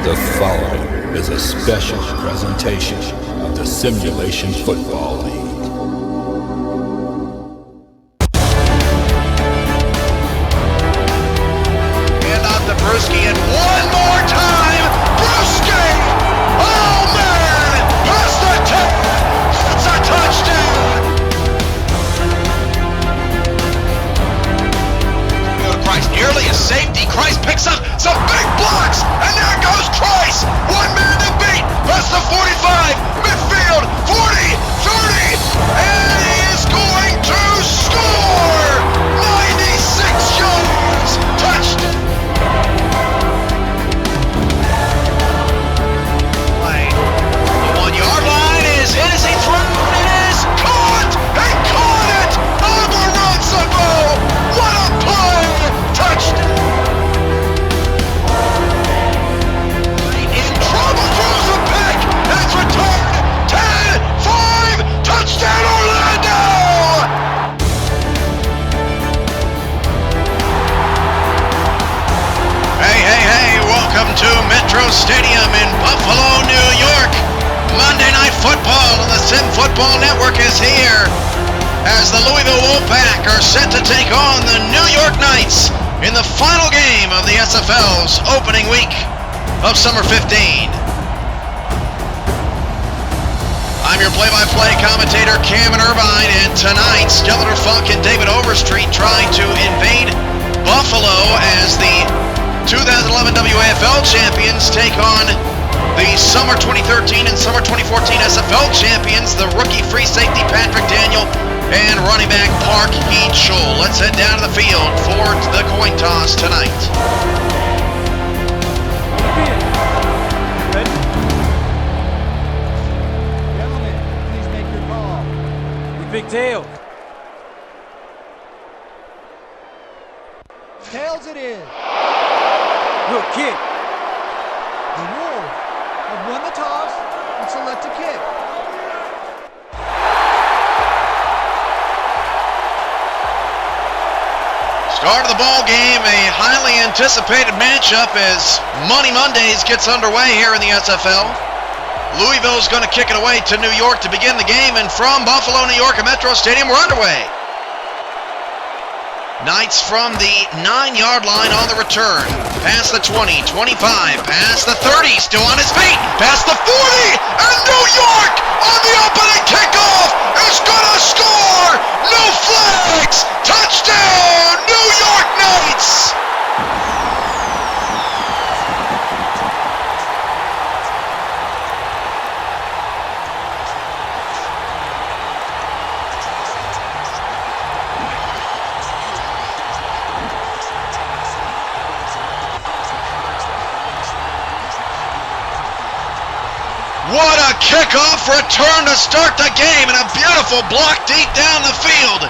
The following is a special presentation of the Simulation Football League. And on to Brewski, and one more time, Brewski! Oh man! Past the 10! It's a touchdown! Go to Christ, nearly a safety. Christ picks up some big blocks, and there goes Christ! One man to beat! Past the 45, midfield, 40, 30, and he is going to score! 96 yards! Touchdown! The 1 yard line is hit as he throws. It is caught! He caught it! Omarosa-Bo! What a play! Touchdown! In trouble, throws a pick, and it's returned. 10, 5, touchdown Orlando! Hey, welcome to Metro Stadium in Buffalo, New York. Monday Night Football on the Sim Football Network is here as the Louisville Wolfpack are set to take on the New York Knights in the final game of the SFL's opening week of Summer 15. I'm your play-by-play commentator, Cameron Irvine, and tonight, Skeletor Funk and David Overstreet trying to invade Buffalo as the 2011 WAFL champions take on the Summer 2013 and Summer 2014 SFL champions, the rookie free safety Patrick Daniel and running back Park Heed-Scholl. Let's head down to the field for the coin toss tonight. Gentlemen, please make your call. Big tail. Tails it is. Good kick. The Wolves have won the toss and select a kick. Start of the ball game, a highly anticipated matchup as Money Mondays gets underway here in the SFL. Louisville's going to kick it away to New York to begin the game, and from Buffalo, New York at Metro Stadium, we're underway. Knights from the 9-yard line on the return. Past the 20, 25, past the 30, still on his feet, past the 40, and New York on the opening kickoff is gonna score! No flags! Touchdown, New York Knights! What a kickoff return to start the game, and a beautiful block deep down the field.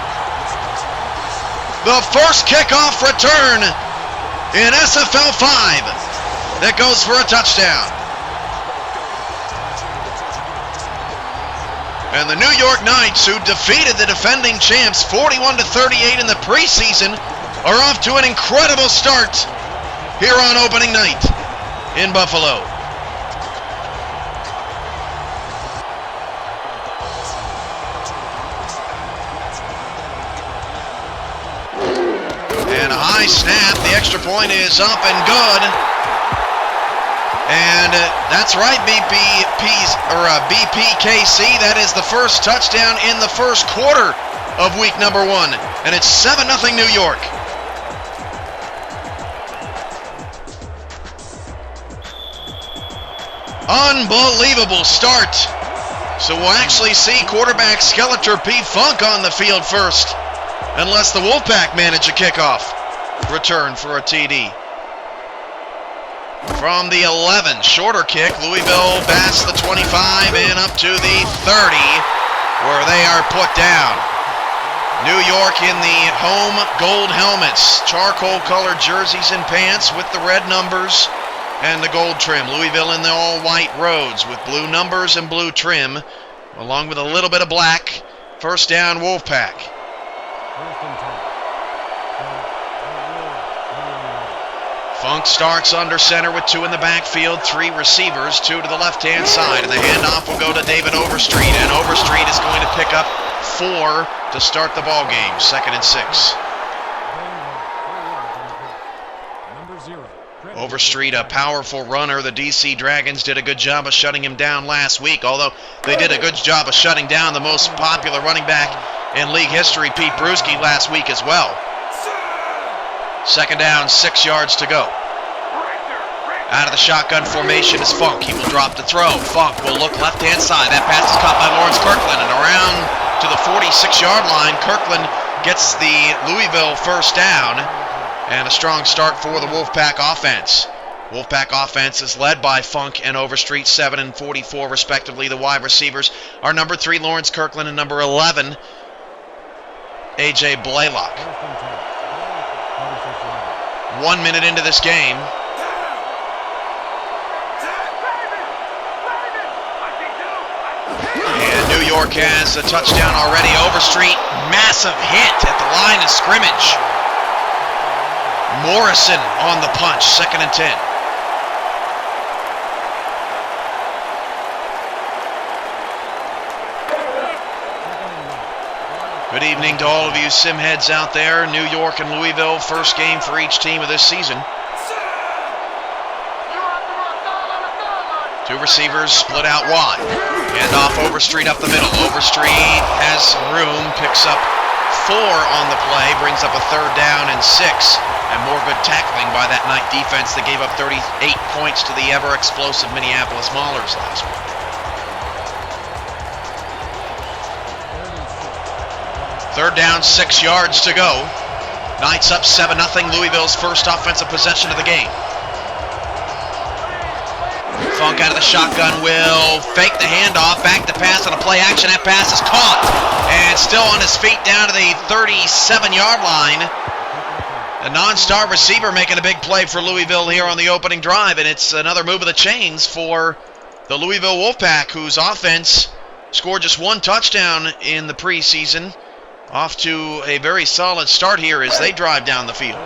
The first kickoff return in SFL 5 that goes for a touchdown. And the New York Knights, who defeated the defending champs 41-38 in the preseason, are off to an incredible start here on opening night in Buffalo. And a high snap, the extra point is up and good. And that's right, BPKC, that is the first touchdown in the first quarter of week number 1. And it's 7-0 New York. Unbelievable start. So we'll actually see quarterback Skeletor P. Funk on the field first, unless the Wolfpack manage a kickoff return for a TD. From the 11, shorter kick, Louisville past the 25 and up to the 30, where they are put down. New York in the home gold helmets, charcoal colored jerseys and pants with the red numbers and the gold trim. Louisville in the all white roads with blue numbers and blue trim, along with a little bit of black. First down, Wolfpack. Funk starts under center with 2 in the backfield, 3 receivers, 2 to the left-hand side, and the handoff will go to David Overstreet, and Overstreet is going to pick up 4 to start the ball game. 2nd and 6. Overstreet, a powerful runner. The DC Dragons did a good job of shutting him down last week, although they did a good job of shutting down the most popular running back in league history, Pete Bruschi, last week as well. 2nd down, 6 yards to go. Out of the shotgun formation is Funk. He will drop to throw. Funk will look left-hand side. That pass is caught by Lawrence Kirkland, and around to the 46-yard line. Kirkland gets the Louisville first down, and a strong start for the Wolfpack offense. Wolfpack offense is led by Funk and Overstreet, 7 and 44 respectively. The wide receivers are number 3, Lawrence Kirkland, and number 11, A.J. Blaylock. 1 minute into this game. And New York has a touchdown already. Overstreet, massive hit at the line of scrimmage. Morrison on the punch, 2nd and 10. Good evening to all of you Simheads out there. New York and Louisville, first game for each team of this season. 2 receivers split out wide. Hand off Overstreet up the middle. Overstreet has some room, picks up 4 on the play, brings up a 3rd down and 6. And more good tackling by that night defense that gave up 38 points to the ever-explosive Minneapolis Maulers last week. 3rd down, 6 yards to go. Knights up 7-0, Louisville's first offensive possession of the game. Funk out of the shotgun will fake the handoff, back to pass on a play action. That pass is caught, and still on his feet down to the 37-yard line. A non-star receiver making a big play for Louisville here on the opening drive, and it's another move of the chains for the Louisville Wolfpack, whose offense scored just 1 touchdown in the preseason. Off to a very solid start here as they drive down the field.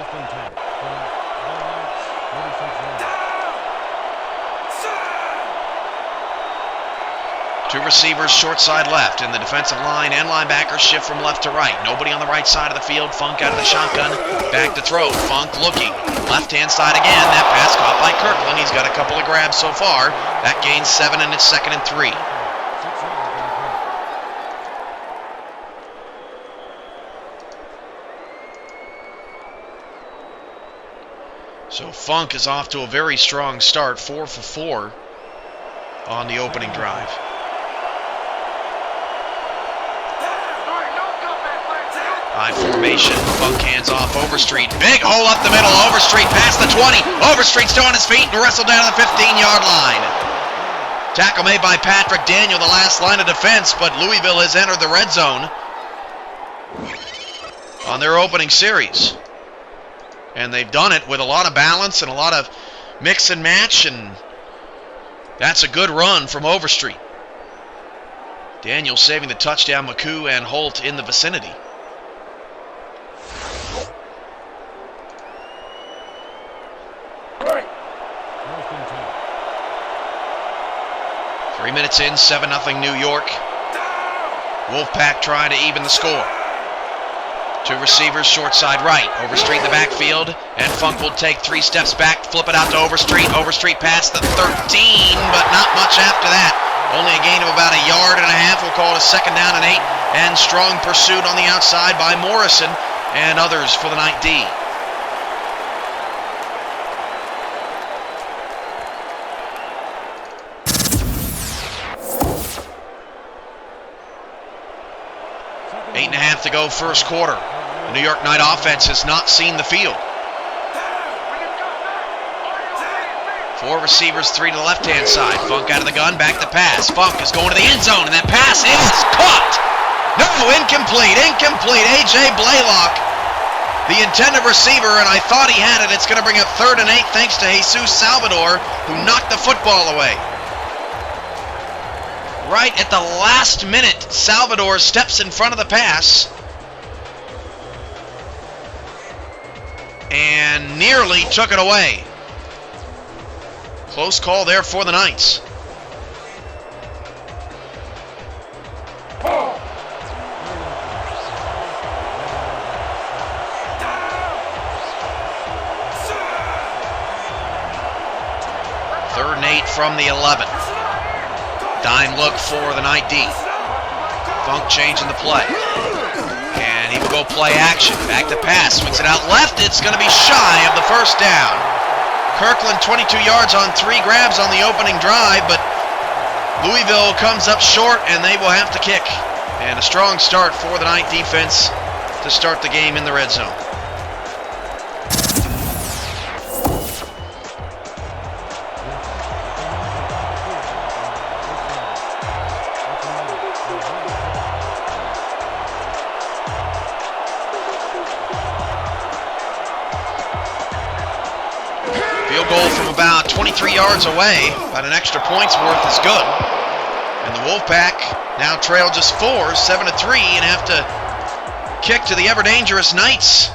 Two receivers short side left, and the defensive line and linebackers shift from left to right. Nobody on the right side of the field. Funk out of the shotgun, back to throw. Funk looking, left-hand side again. That pass caught by Kirkland. He's got a couple of grabs so far. That gains 7, and it's 2nd and 3. So Funk is off to a very strong start, 4 for 4 on the opening drive. High formation, Funk hands off Overstreet. Big hole up the middle, Overstreet past the 20. Overstreet still on his feet and wrestled down to the 15-yard line. Tackle made by Patrick Daniel, the last line of defense, but Louisville has entered the red zone on their opening series. And they've done it with a lot of balance and a lot of mix and match, and that's a good run from Overstreet. Daniel saving the touchdown, McCoo and Holt in the vicinity. Three minutes in, 7-0 New York. Wolfpack trying to even the score. Two receivers, short side right. Overstreet in the backfield, and Funk will take 3 steps back, flip it out to Overstreet. Overstreet past the 13, but not much after that. Only a gain of about 1.5 yards. We'll call it a 2nd down and 8, and strong pursuit on the outside by Morrison and others for the night D. Eight and a half to go first quarter. The New York Knight offense has not seen the field. 4 receivers, 3 to the left-hand side. Funk out of the gun, back to pass. Funk is going to the end zone, and that pass is caught. No, incomplete. A.J. Blaylock, the intended receiver, and I thought he had it. It's going to bring up 3rd and 8 thanks to Jesus Salvador, who knocked the football away. Right at the last minute, Salvador steps in front of the pass. and nearly took it away. Close call there for the Knights. Third and 8 from the 11. Dime look for the Knight D. Funk changing the play. And he will go play action. Back to pass. Swings it out left. It's going to be shy of the first down. Kirkland 22 yards on 3 grabs on the opening drive, but Louisville comes up short and they will have to kick. And a strong start for the Knight defense to start the game in the red zone. Field goal from about 23 yards away, about an extra point's worth is good. And the Wolfpack now trail just 4, 7-3, and have to kick to the ever-dangerous Knights,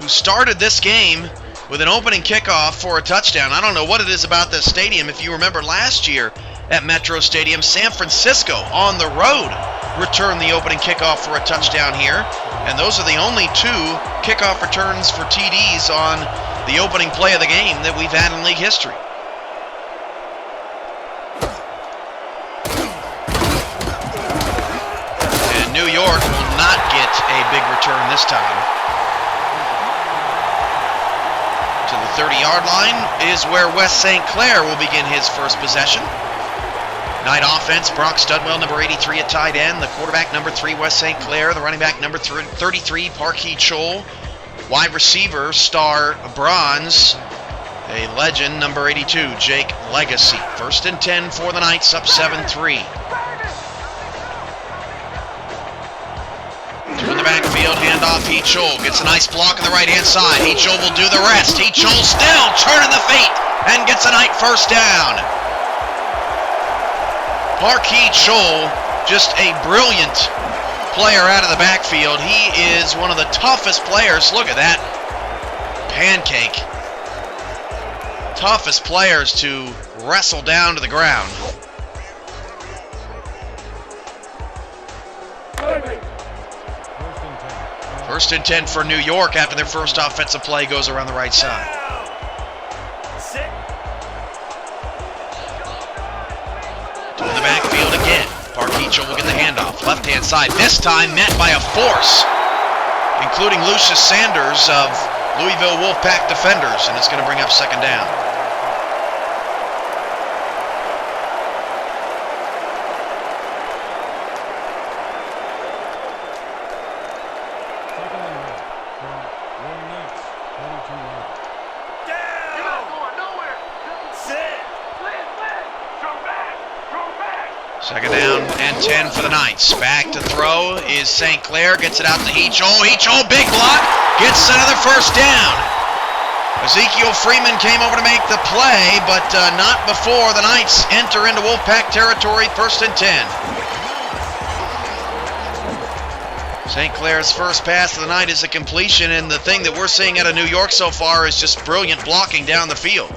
who started this game with an opening kickoff for a touchdown. I don't know what it is about this stadium. If you remember last year at Metro Stadium, San Francisco on the road returned the opening kickoff for a touchdown here. And those are the only 2 kickoff returns for TDs on the opening play of the game that we've had in league history. And New York will not get a big return this time. To the 30-yard line is where West St. Clair will begin his first possession. Knight offense, Brock Studwell, number 83 at tight end. The quarterback, number 3, West St. Clair. The running back, number 33, Parkey Chol. Wide receiver, star bronze, a legend, number 82, Jake Legacy. 1st and 10 for the Knights, up 7-3. 2 in the backfield, handoff, Chol gets a nice block on the right-hand side. Chol will do the rest. Chol still turning the feet and gets a Knight first down. Parkey Chol, just a brilliant player out of the backfield. He is one of the toughest players. Look at that pancake. Toughest players to wrestle down to the ground. First and 10 for New York after their first offensive play goes around the right side. In the backfield again. Parkey will get the handoff. Left-hand side. This time met by a force, including Lucius Sanders of Louisville Wolfpack defenders, and it's going to bring up 2nd down. Second down and 10 for the Knights. Back to throw is St. Clair. Gets it out to Chol. Chol, big block. Gets another first down. Ezekiel Freeman came over to make the play, but not before the Knights enter into Wolfpack territory. 1st and 10. St. Clair's first pass of the night is a completion, and the thing that we're seeing out of New York so far is just brilliant blocking down the field.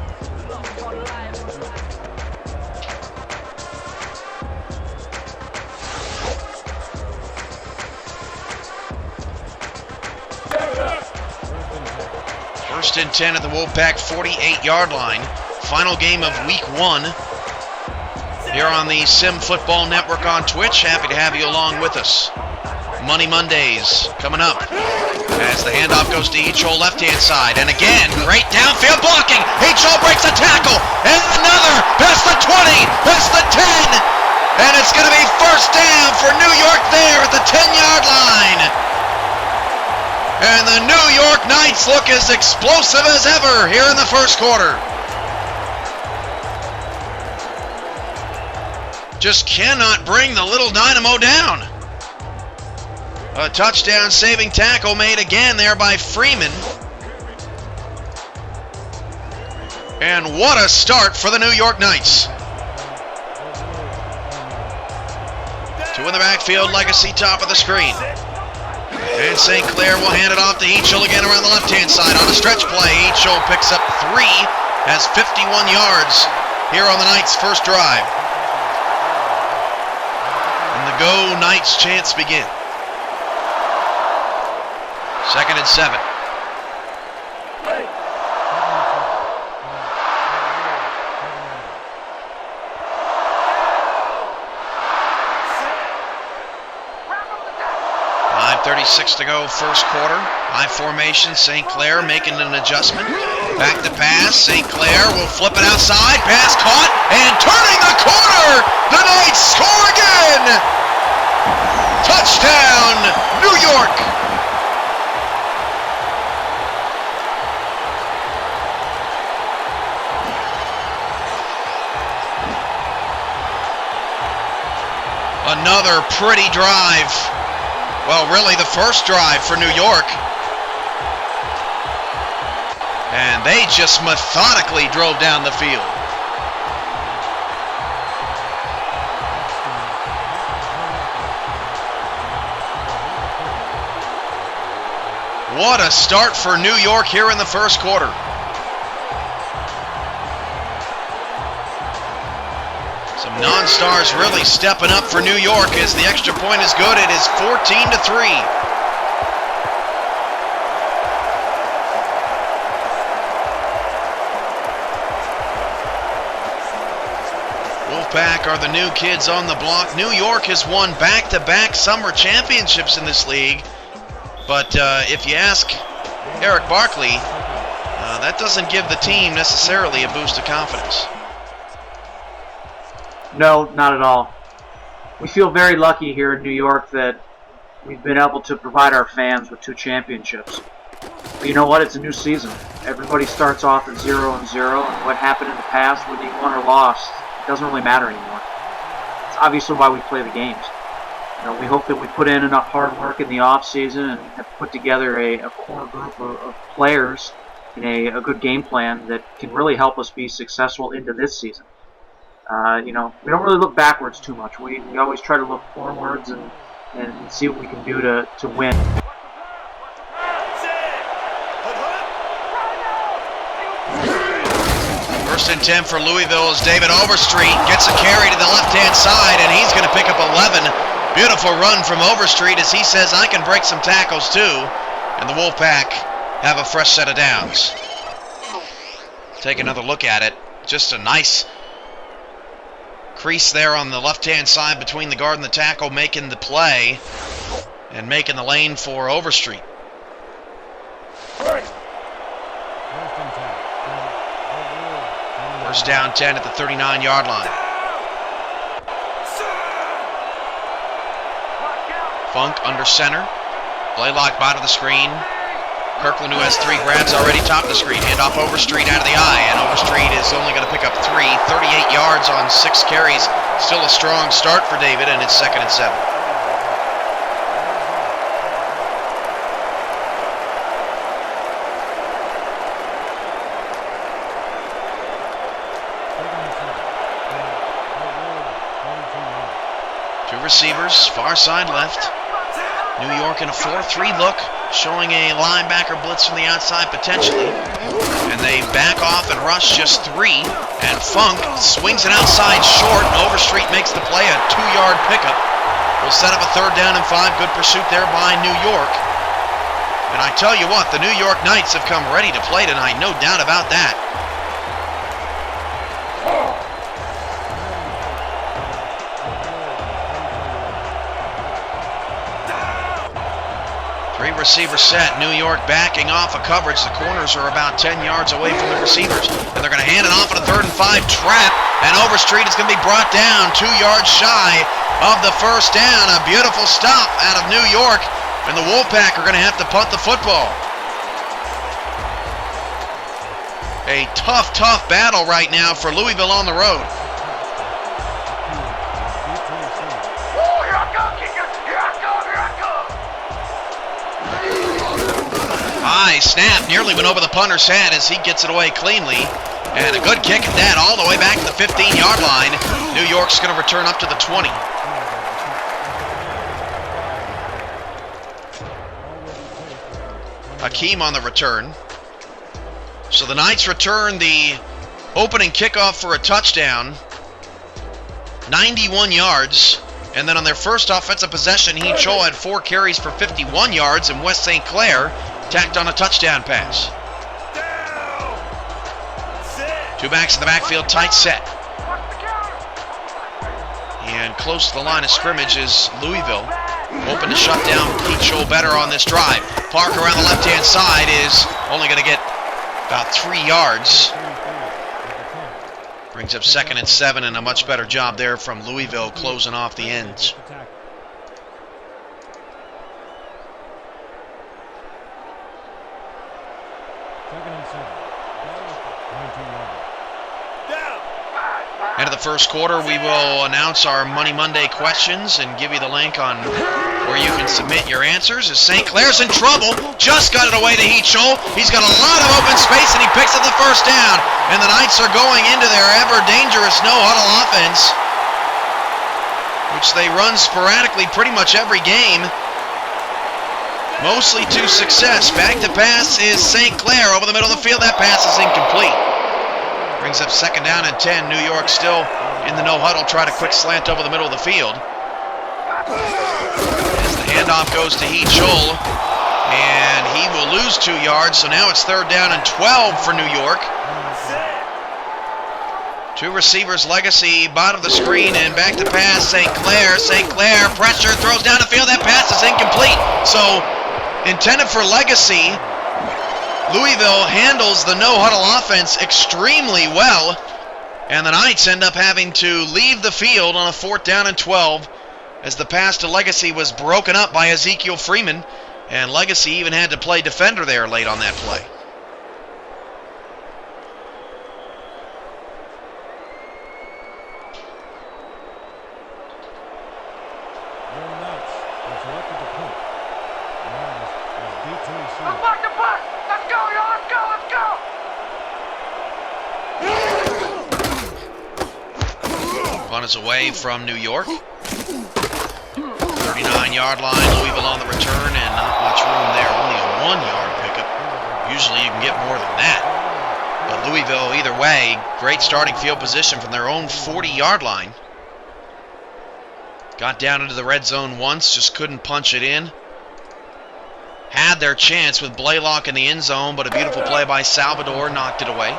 First and 10 at the Wolfpack 48-yard line. Final game of week 1 here on the Sim Football Network on Twitch. Happy to have you along with us. Money Mondays coming up as the handoff goes to Chol, left-hand side. And again, great downfield blocking. Chol breaks a tackle. And another past the 20, past the 10. And it's going to be first down for New York there at the 10-yard line. And the New York Knights look as explosive as ever here in the first quarter. Just cannot bring the little dynamo down. A touchdown-saving tackle made again there by Freeman. And what a start for the New York Knights. 2 in the backfield, Legacy top of the screen. And St. Clair will hand it off to Eachel again around the left-hand side on a stretch play. Eachel picks up 3, has 51 yards here on the Knights' first drive. And the Go Knights chants begin. 2nd and 7. .36 to go first quarter. High formation, St. Clair making an adjustment. Back to pass, St. Clair will flip it outside. Pass caught, and turning the corner! The Knights score again! Touchdown, New York! Another pretty drive. Well, really the first drive for New York. And they just methodically drove down the field. What a start for New York here in the first quarter. Some non-stars really stepping up for New York as the extra point is good. It is 14-3. Wolfpack are the new kids on the block. New York has won back-to-back summer championships in this league. But if you ask Eric Barkley, that doesn't give the team necessarily a boost of confidence. No, not at all. We feel very lucky here in New York that we've been able to provide our fans with 2 championships. But you know what? It's a new season. Everybody starts off at 0-0, and what happened in the past, whether you won or lost, it doesn't really matter anymore. It's obviously why we play the games. You know, we hope that we put in enough hard work in the off season and have put together a core group of players and a good game plan that can really help us be successful into this season. You know, we don't really look backwards too much. We always try to look forwards and see what we can do to win. First and 10 for Louisville as David Overstreet gets a carry to the left-hand side, and he's going to pick up 11. Beautiful run from Overstreet as he says, I can break some tackles too. And the Wolfpack have a fresh set of downs. Take another look at it. Just a nice crease there on the left-hand side between the guard and the tackle, making the play and making the lane for Overstreet. First down 10 at the 39-yard line. Funk under center. Blaylock bottom of the screen. Kirkland, who has 3 grabs already, top of the screen. Hand off Overstreet out of the eye, and Overstreet is only going to pick up 3. 38 yards on 6 carries. Still a strong start for David, and it's 2nd and 7. Two receivers, far side left. New York in a 4-3 look, showing a linebacker blitz from the outside potentially. And they back off and rush just 3. And Funk swings it outside short, and Overstreet makes the play, a 2-yard pickup. Will set up a 3rd down and 5. Good pursuit there by New York. And I tell you what, the New York Knights have come ready to play tonight, no doubt about that. Receiver set. New York backing off a coverage. The corners are about 10 yards away from the receivers. And they're going to hand it off on a 3rd and 5 trap. And Overstreet is going to be brought down 2 yards shy of the first down. A beautiful stop out of New York. And the Wolfpack are going to have to punt the football. A tough battle right now for Louisville on the road. High snap, nearly went over the punter's head as he gets it away cleanly. And a good kick at that, all the way back to the 15-yard line. New York's going to return up to the 20. Hakeem on the return. So the Knights return the opening kickoff for a touchdown. 91 yards. And then on their first offensive possession, Heath Scholl had 4 carries for 51 yards, and West St. Clair tacked on a touchdown pass. 2 backs in the backfield, tight set. And close to the line of scrimmage is Louisville. Hoping to shut down Heath Scholl better on this drive. Parker around the left-hand side is only going to get about 3 yards. Brings up 2nd and 7, and a much better job there from Louisville closing off the ends. End of the first quarter, we will announce our Money Monday questions and give you the link on where you can submit your answers. As St. Clair's in trouble, just got it away to Heath Scholl. He's got a lot of open space, and he picks up the first down. And the Knights are going into their ever-dangerous no-huddle offense, which they run sporadically pretty much every game, mostly to success. Back to pass is St. Clair over the middle of the field. That pass is incomplete. Brings up 2nd down and 10. New York still in the no-huddle. Try to quick slant over the middle of the field. As the handoff goes to Heath Scholl, and he will lose 2 yards, so now it's 3rd down and 12 for New York. 2 receivers, Legacy, bottom of the screen, and back to pass, St. Clair. St. Clair, pressure, throws down the field. That pass is incomplete. So, intended for Legacy, Louisville handles the no-huddle offense extremely well, and the Knights end up having to leave the field on a 4th down and 12 as the pass to Legacy was broken up by Ezekiel Freeman, and Legacy even had to play defender there late on that play. Punt is away from New York. 39-yard line, Louisville on the return, and not much room there. Only a 1-yard pickup. Usually you can get more than that. But Louisville, either way, great starting field position from their own 40-yard line. Got down into the red zone once, just couldn't punch it in. Had their chance with Blaylock in the end zone, but a beautiful play by Salvador knocked it away.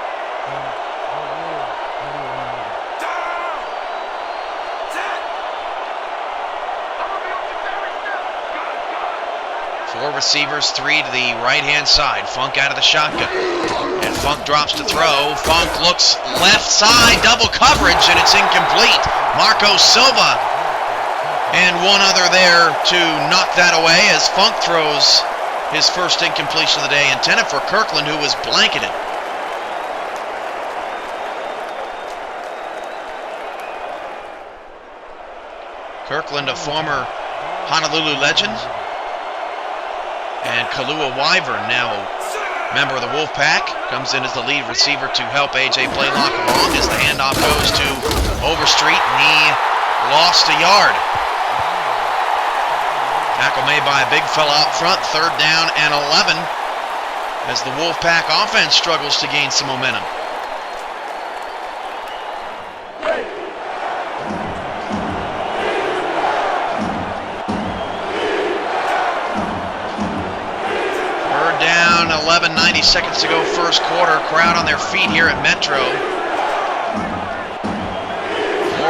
4 receivers, 3 to the right-hand side. Funk out of the shotgun. And Funk drops to throw. Funk looks left side, double coverage, and it's incomplete. Marco Silva and one other there to knock that away as Funk throws his first incompletion of the day, intended for Kirkland, who was blanketed. Kirkland, a former Honolulu legend. And Kalua Wyvern, now a member of the Wolfpack, comes in as the lead receiver to help A.J. Blaylock along as the handoff goes to Overstreet, and he lost a yard. Tackle made by a big fella up front, 3rd down and 11, as the Wolfpack offense struggles to gain some momentum. Down 11, 90 seconds to go, first quarter. Crowd on their feet here at Metro. 4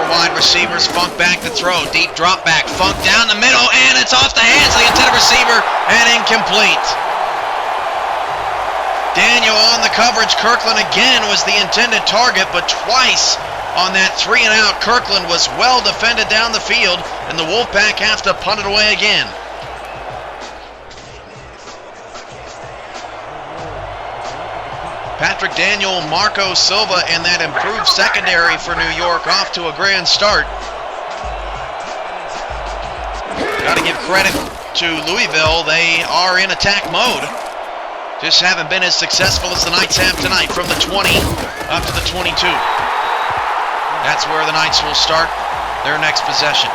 wide receivers, Funk back to throw. Deep drop back, Funk down the middle, and it's off the hands of the intended receiver and incomplete. Daniel on the coverage. Kirkland again was the intended target, but twice on that 3-and-out, Kirkland was well defended down the field, and the Wolfpack have to punt it away again. Patrick Daniel, Marco Silva, and that improved secondary for New York off to a grand start. Got to give credit to Louisville. They are in attack mode. Just haven't been as successful as the Knights have tonight, from the 20 up to the 22. That's where the Knights will start their next possession.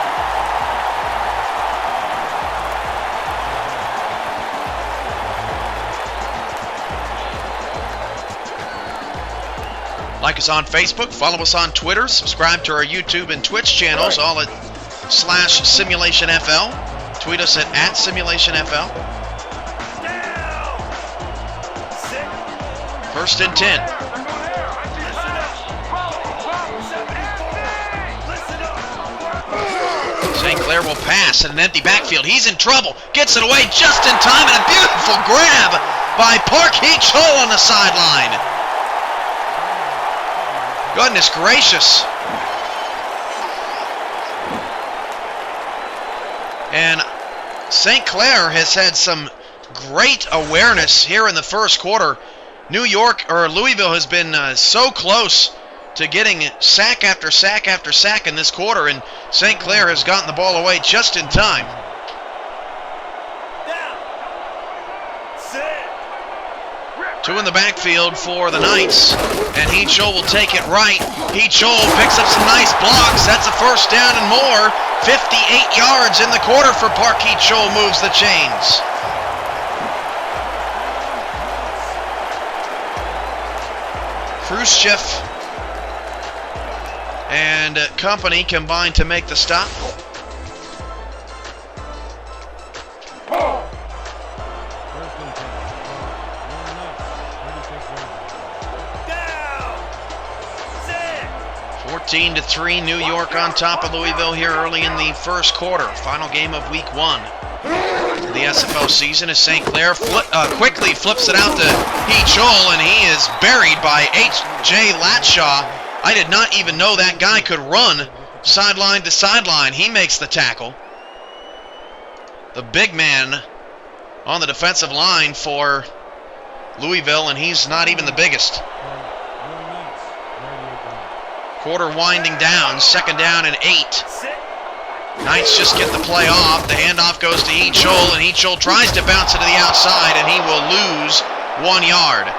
Like us on Facebook, follow us on Twitter, subscribe to our YouTube and Twitch channels, all at /SimulationFL. Tweet us at @SimulationFL. First and 10. St. Clair will pass in an empty backfield. He's in trouble. Gets it away just in time, and a beautiful grab by Park Hee-Chol on the sideline. Goodness gracious. And St. Clair has had some great awareness here in the first quarter. Louisville has been so close to getting sack after sack after sack in this quarter, and St. Clair has gotten the ball away just in time. Two in the backfield for the Knights, and Hee-Chol will take it right. Hee-Chol picks up some nice blocks. That's a first down and more. 58 yards in the quarter for Park Hee-Chol, moves the chains. Khrushchev and company combined to make the stop. Down. 14-3, New York on top of Louisville here early in the first quarter. Final game of week 1 of the SFL season as St. Clair quickly flips it out to Hee-Chol, and he is buried by H.J. Latshaw. I did not even know that guy could run sideline to sideline. He makes the tackle. The big man on the defensive line for Louisville, and he's not even the biggest. Quarter winding down, second down and 8. Knights just get the play off. The handoff goes to Hee-Chol, and Hee-Chol tries to bounce it to the outside, and he will lose 1 yard.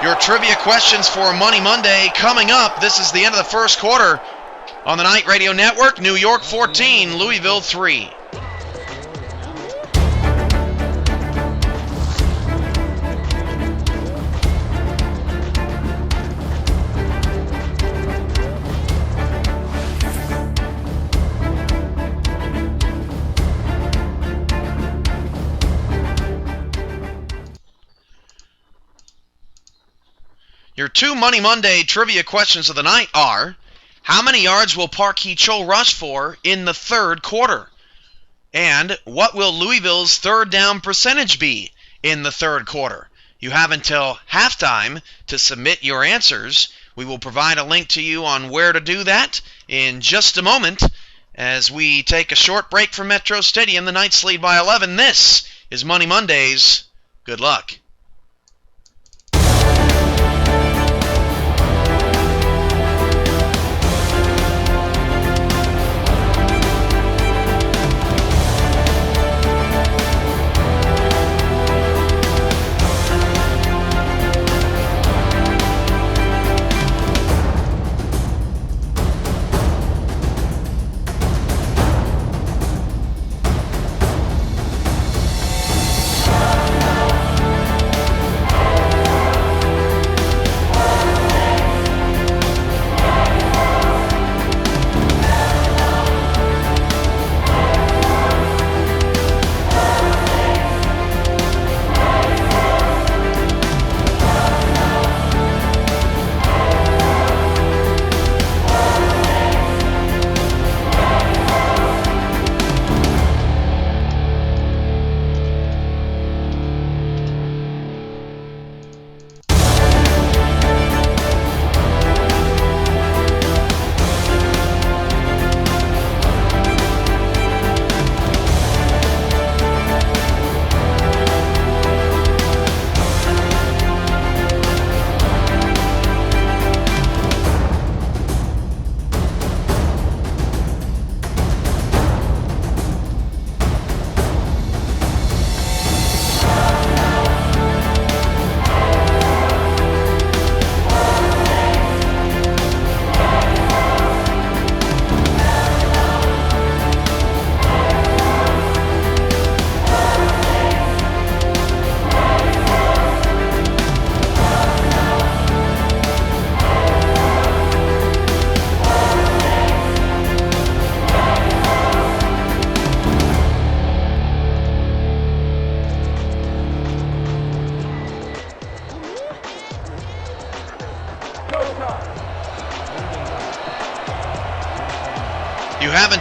Your trivia questions for Money Monday coming up. This is the end of the first quarter on the Night Radio Network. New York 14, Louisville 3. Your 2 Money Monday trivia questions of the night are, how many yards will Park Hee-Chol rush for in the third quarter? And what will Louisville's third down percentage be in the third quarter? You have until halftime to submit your answers. We will provide a link to you on where to do that in just a moment as we take a short break from Metro Stadium. The Knights lead by 11. This is Money Mondays. Good luck.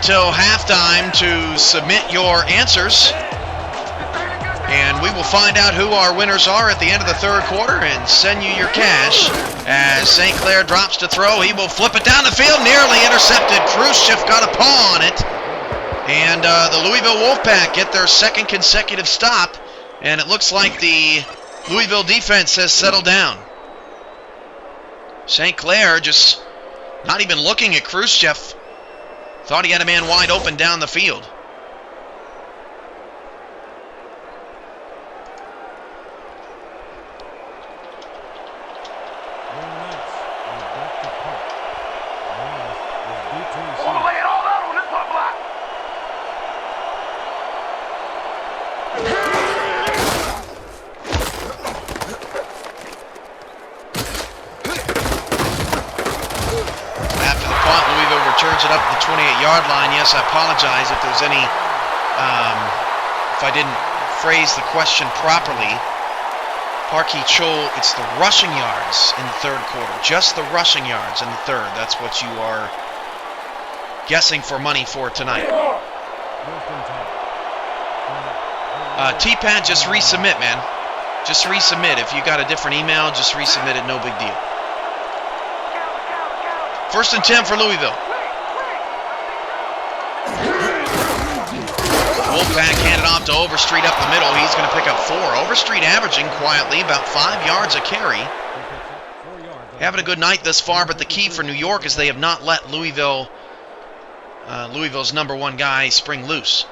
until halftime to submit your answers. And we will find out who our winners are at the end of the third quarter and send you your cash. As St. Clair drops to throw, he will flip it down the field, nearly intercepted. Khrushchev got a paw on it. And the Louisville Wolfpack get their second consecutive stop. And it looks like the Louisville defense has settled down. St. Clair just not even looking at Khrushchev. Thought he had a man wide open down the field. Turns it up to the 28-yard line. Yes, I apologize if there's any, if I didn't phrase the question properly. Parkey Chol, it's the rushing yards in the third quarter. Just the rushing yards in the third. That's what you are guessing for money for tonight. T-Pad, just resubmit, man. Just resubmit. If you got a different email, just resubmit it. No big deal. 1st and 10 for Louisville. Wolfpack handed off to Overstreet up the middle. He's going to pick up 4. Overstreet averaging quietly about 5 yards a carry. Having a good night thus far, but the key for New York is they have not let Louisville's number 1 guy spring loose.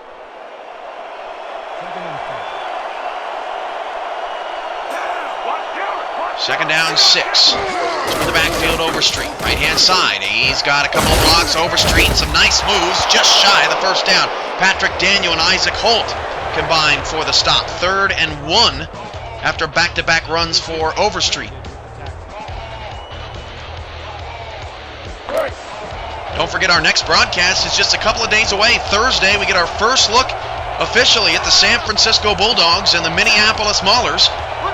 Second down, 6. To the backfield, Overstreet. Right-hand side. He's got a couple of blocks. Overstreet, some nice moves. Just shy of the first down. Patrick Daniel and Isaac Holt combined for the stop. 3rd and 1 after back-to-back runs for Overstreet. Don't forget our next broadcast is just a couple of days away. Thursday, we get our first look officially at the San Francisco Bulldogs and the Minneapolis Maulers.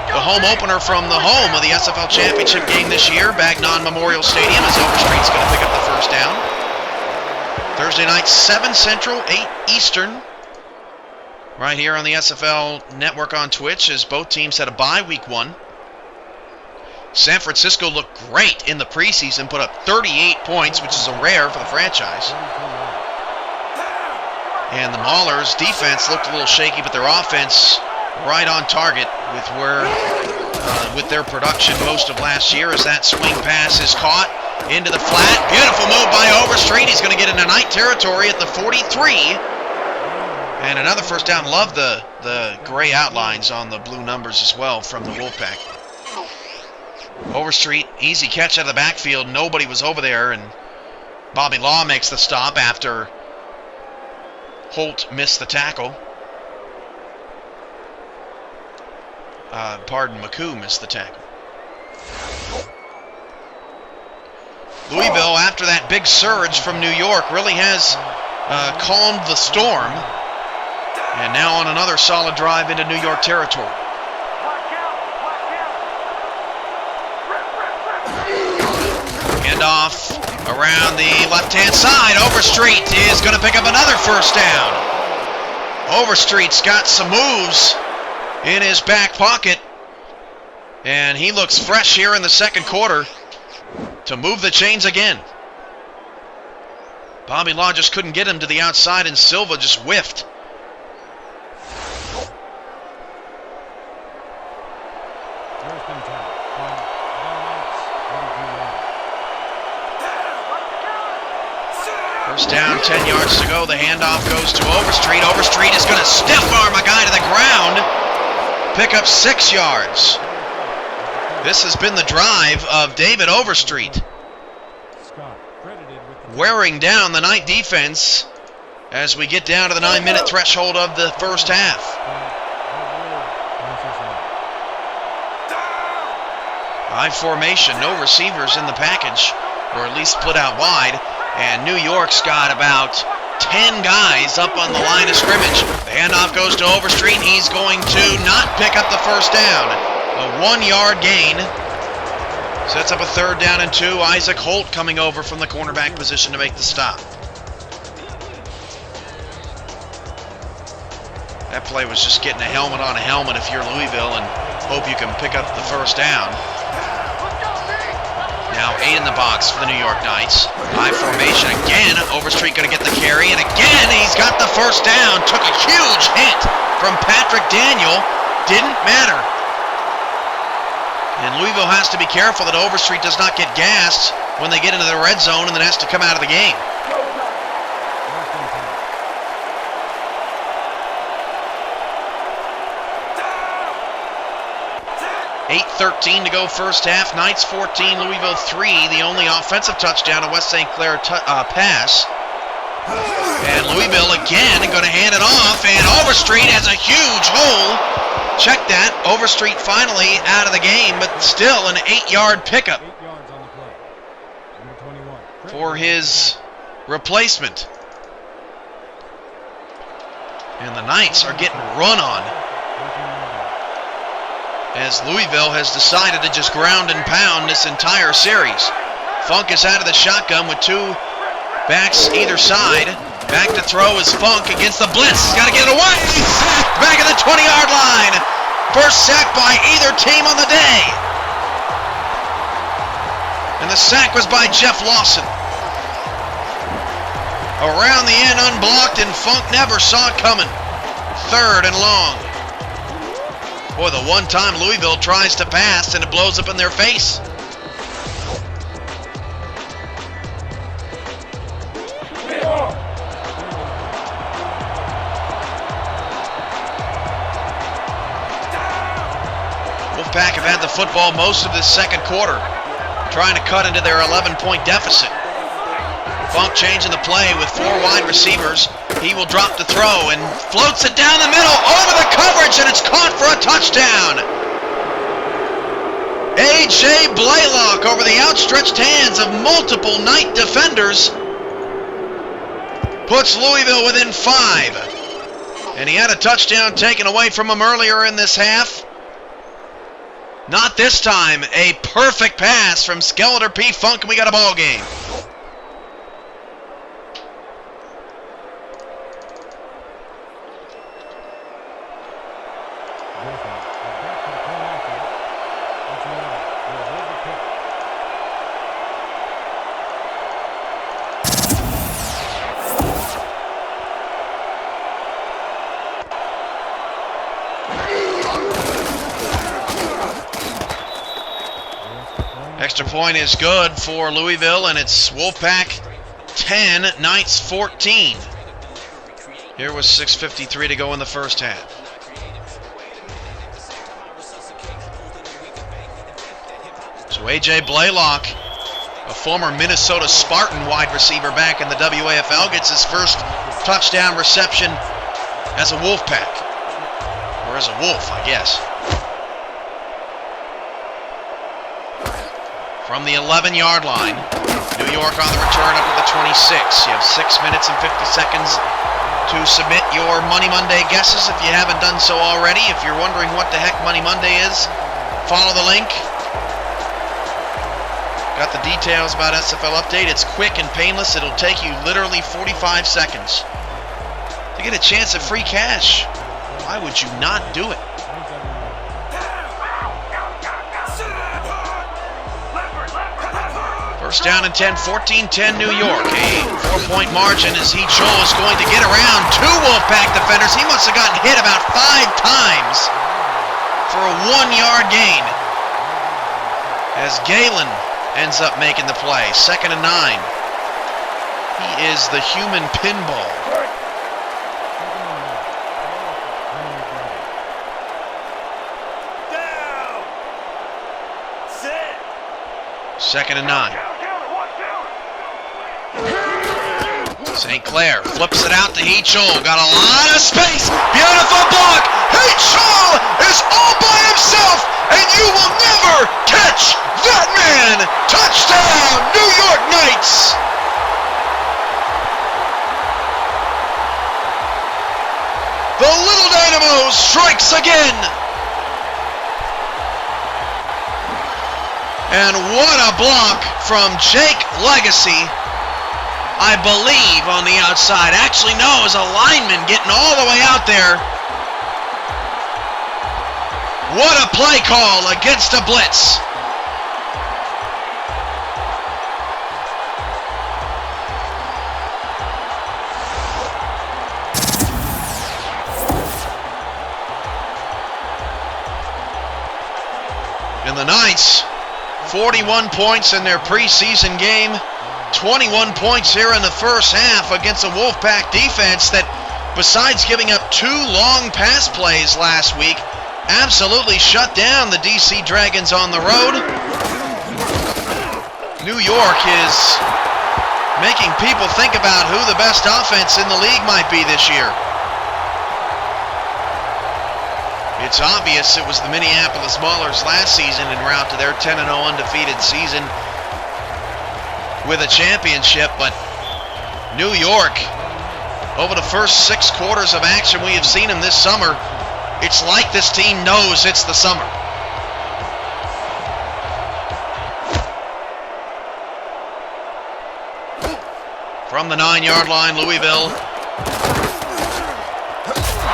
The home opener from the home of the SFL Championship game this year, Bagnon Memorial Stadium, as Overstreet's going to pick up the first down. Thursday night, 7 Central, 8 Eastern. Right here on the SFL Network on Twitch, as both teams had a bye week 1. San Francisco looked great in the preseason, put up 38 points, which is a rare for the franchise. And the Maulers' defense looked a little shaky, but their offense right on target with with their production most of last year, as that swing pass is caught into the flat. Beautiful move by Overstreet. He's going to get into night territory at the 43. And another first down. Love the gray outlines on the blue numbers as well from the Wolfpack. Overstreet, easy catch out of the backfield. Nobody was over there, and Bobby Law makes the stop after Holt missed the tackle. McCoo missed the tackle. Louisville, after that big surge from New York, really has calmed the storm. And now on another solid drive into New York territory. Handoff around the left-hand side. Overstreet is going to pick up another first down. Overstreet's got some moves in his back pocket, and he looks fresh here in the second quarter to move the chains again. Bobby Law just couldn't get him to the outside, and Silva just whiffed. First down, 10 yards to go. The handoff goes to Overstreet. Overstreet is going to stiff arm a guy to the ground. Pick up 6 yards. This has been the drive of David Overstreet, wearing down the night defense as we get down to the 9-minute threshold of the first half. High formation, no receivers in the package, or at least split out wide, and New York's got about 10 guys up on the line of scrimmage. The handoff goes to Overstreet. He's going to not pick up the first down. A 1-yard gain. Sets up a 3rd down and 2. Isaac Holt coming over from the cornerback position to make the stop. That play was just getting a helmet on a helmet if you're Louisville and hope you can pick up the first down. Now 8 in the box for the New York Knights. High formation again. Overstreet going to get the carry, and again he's got the first down. Took a huge hit from Patrick Daniel. Didn't matter. And Louisville has to be careful that Overstreet does not get gassed when they get into the red zone and then has to come out of the game. 8:13 to go first half. Knights 14, Louisville 3. The only offensive touchdown, a West St. Clair pass. And Louisville again going to hand it off, and Overstreet has a huge hole. Check that. Overstreet finally out of the game, but still an 8-yard pickup 8 yards on the play. Number 21. for his replacement. And the Knights are getting run on, as Louisville has decided to just ground and pound this entire series. Funk is out of the shotgun with 2 backs either side. Back to throw is Funk against the blitz. He's got to get it away. Sacked back at the 20-yard line. First sack by either team on the day. And the sack was by Jeff Lawson. Around the end unblocked, and Funk never saw it coming. 3rd and long. Boy, the one time Louisville tries to pass and it blows up in their face. Wolfpack have had the football most of this second quarter, trying to cut into their 11-point deficit. Funk changing the play with 4 wide receivers. He will drop the throw and floats it down the middle over the coverage, and it's caught for a touchdown. A.J. Blaylock over the outstretched hands of multiple Knight defenders puts Louisville within 5. And he had a touchdown taken away from him earlier in this half. Not this time. A perfect pass from Skeletor P. Funk, and we got a ball game. Extra point is good for Louisville, and it's Wolfpack 10, Knights 14. Here was 6:53 to go in the first half. So A.J. Blaylock, a former Minnesota Spartan wide receiver back in the WAFL, gets his first touchdown reception as a Wolfpack. Or as a Wolf, I guess. From the 11-yard line, New York on the return up to the 26. You have 6 minutes and 50 seconds to submit your Money Monday guesses if you haven't done so already. If you're wondering what the heck Money Monday is, follow the link. Got the details about SFL Update. It's quick and painless. It'll take you literally 45 seconds to get a chance at free cash. Why would you not do it? First down and 10, 14-10 New York. A 4-point margin as Heat Joel is going to get around 2 Wolfpack defenders. He must have gotten hit about 5 times for a 1-yard gain, as Galen ends up making the play. 2nd and 9. He is the human pinball. Second and 9. St. Clair flips it out to Heat Joel. Got a lot of space. Beautiful block. Heat Joel is all by himself, and you will never catch that man. Touchdown, New York Knights. The Little Dynamo strikes again. And what a block from Jake Legacy, I believe, on the outside. Actually, no, it was a lineman getting all the way out there What a play call against a blitz. And the Knights, 41 points in their preseason game, 21 points here in the first half against a Wolfpack defense that, besides giving up 2 long pass plays last week, absolutely shut down the DC Dragons on the road. New York is making people think about who the best offense in the league might be this year. It's obvious it was the Minneapolis Maulers last season en route to their 10-0 undefeated season with a championship, but New York, over the first 6 quarters of action we have seen them this summer, it's like this team knows it's the summer. From the 9-yard line, Louisville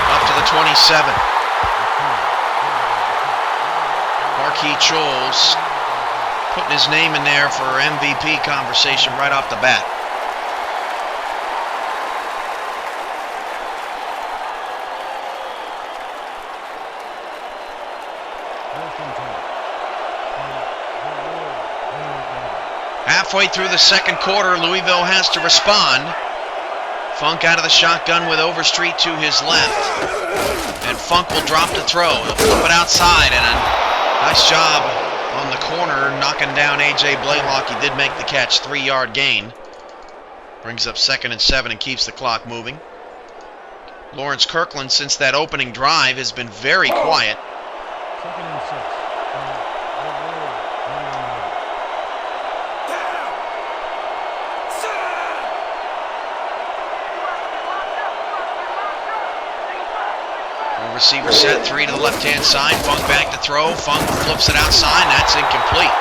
up to the 27. Marquis Choles putting his name in there for MVP conversation right off the bat. Halfway through the second quarter, Louisville has to respond. Funk out of the shotgun with Overstreet to his left. And Funk will drop to throw. He'll flip it outside, and a nice job on the corner, knocking down A.J. Blaylock. He did make the catch, 3-yard gain. Brings up 2nd and 7 and keeps the clock moving. Lawrence Kirkland, since that opening drive, has been very quiet. 2nd and 6. Receiver set, 3 to the left-hand side. Funk back to throw. Funk flips it outside, and that's incomplete.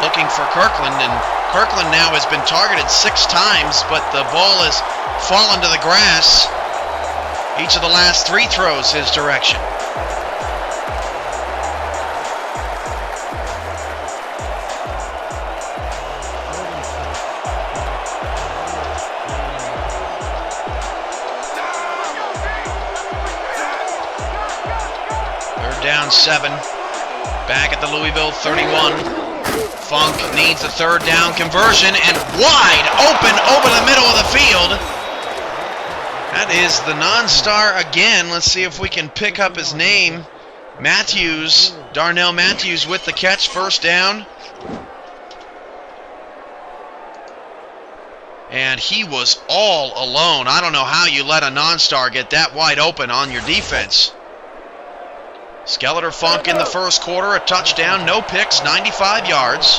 Looking for Kirkland, and Kirkland now has been targeted 6 times, but the ball has fallen to the grass each of the last 3 throws his direction. Down 7, back at the Louisville 31. Funk needs a 3rd down conversion, and wide open over the middle of the field. That is the non-star again. Let's see if we can pick up his name. Matthews, Darnell Matthews with the catch, 1st down. And he was all alone. I don't know how you let a non-star get that wide open on your defense. Skeletor Funk in the first quarter, a touchdown, no picks, 95 yards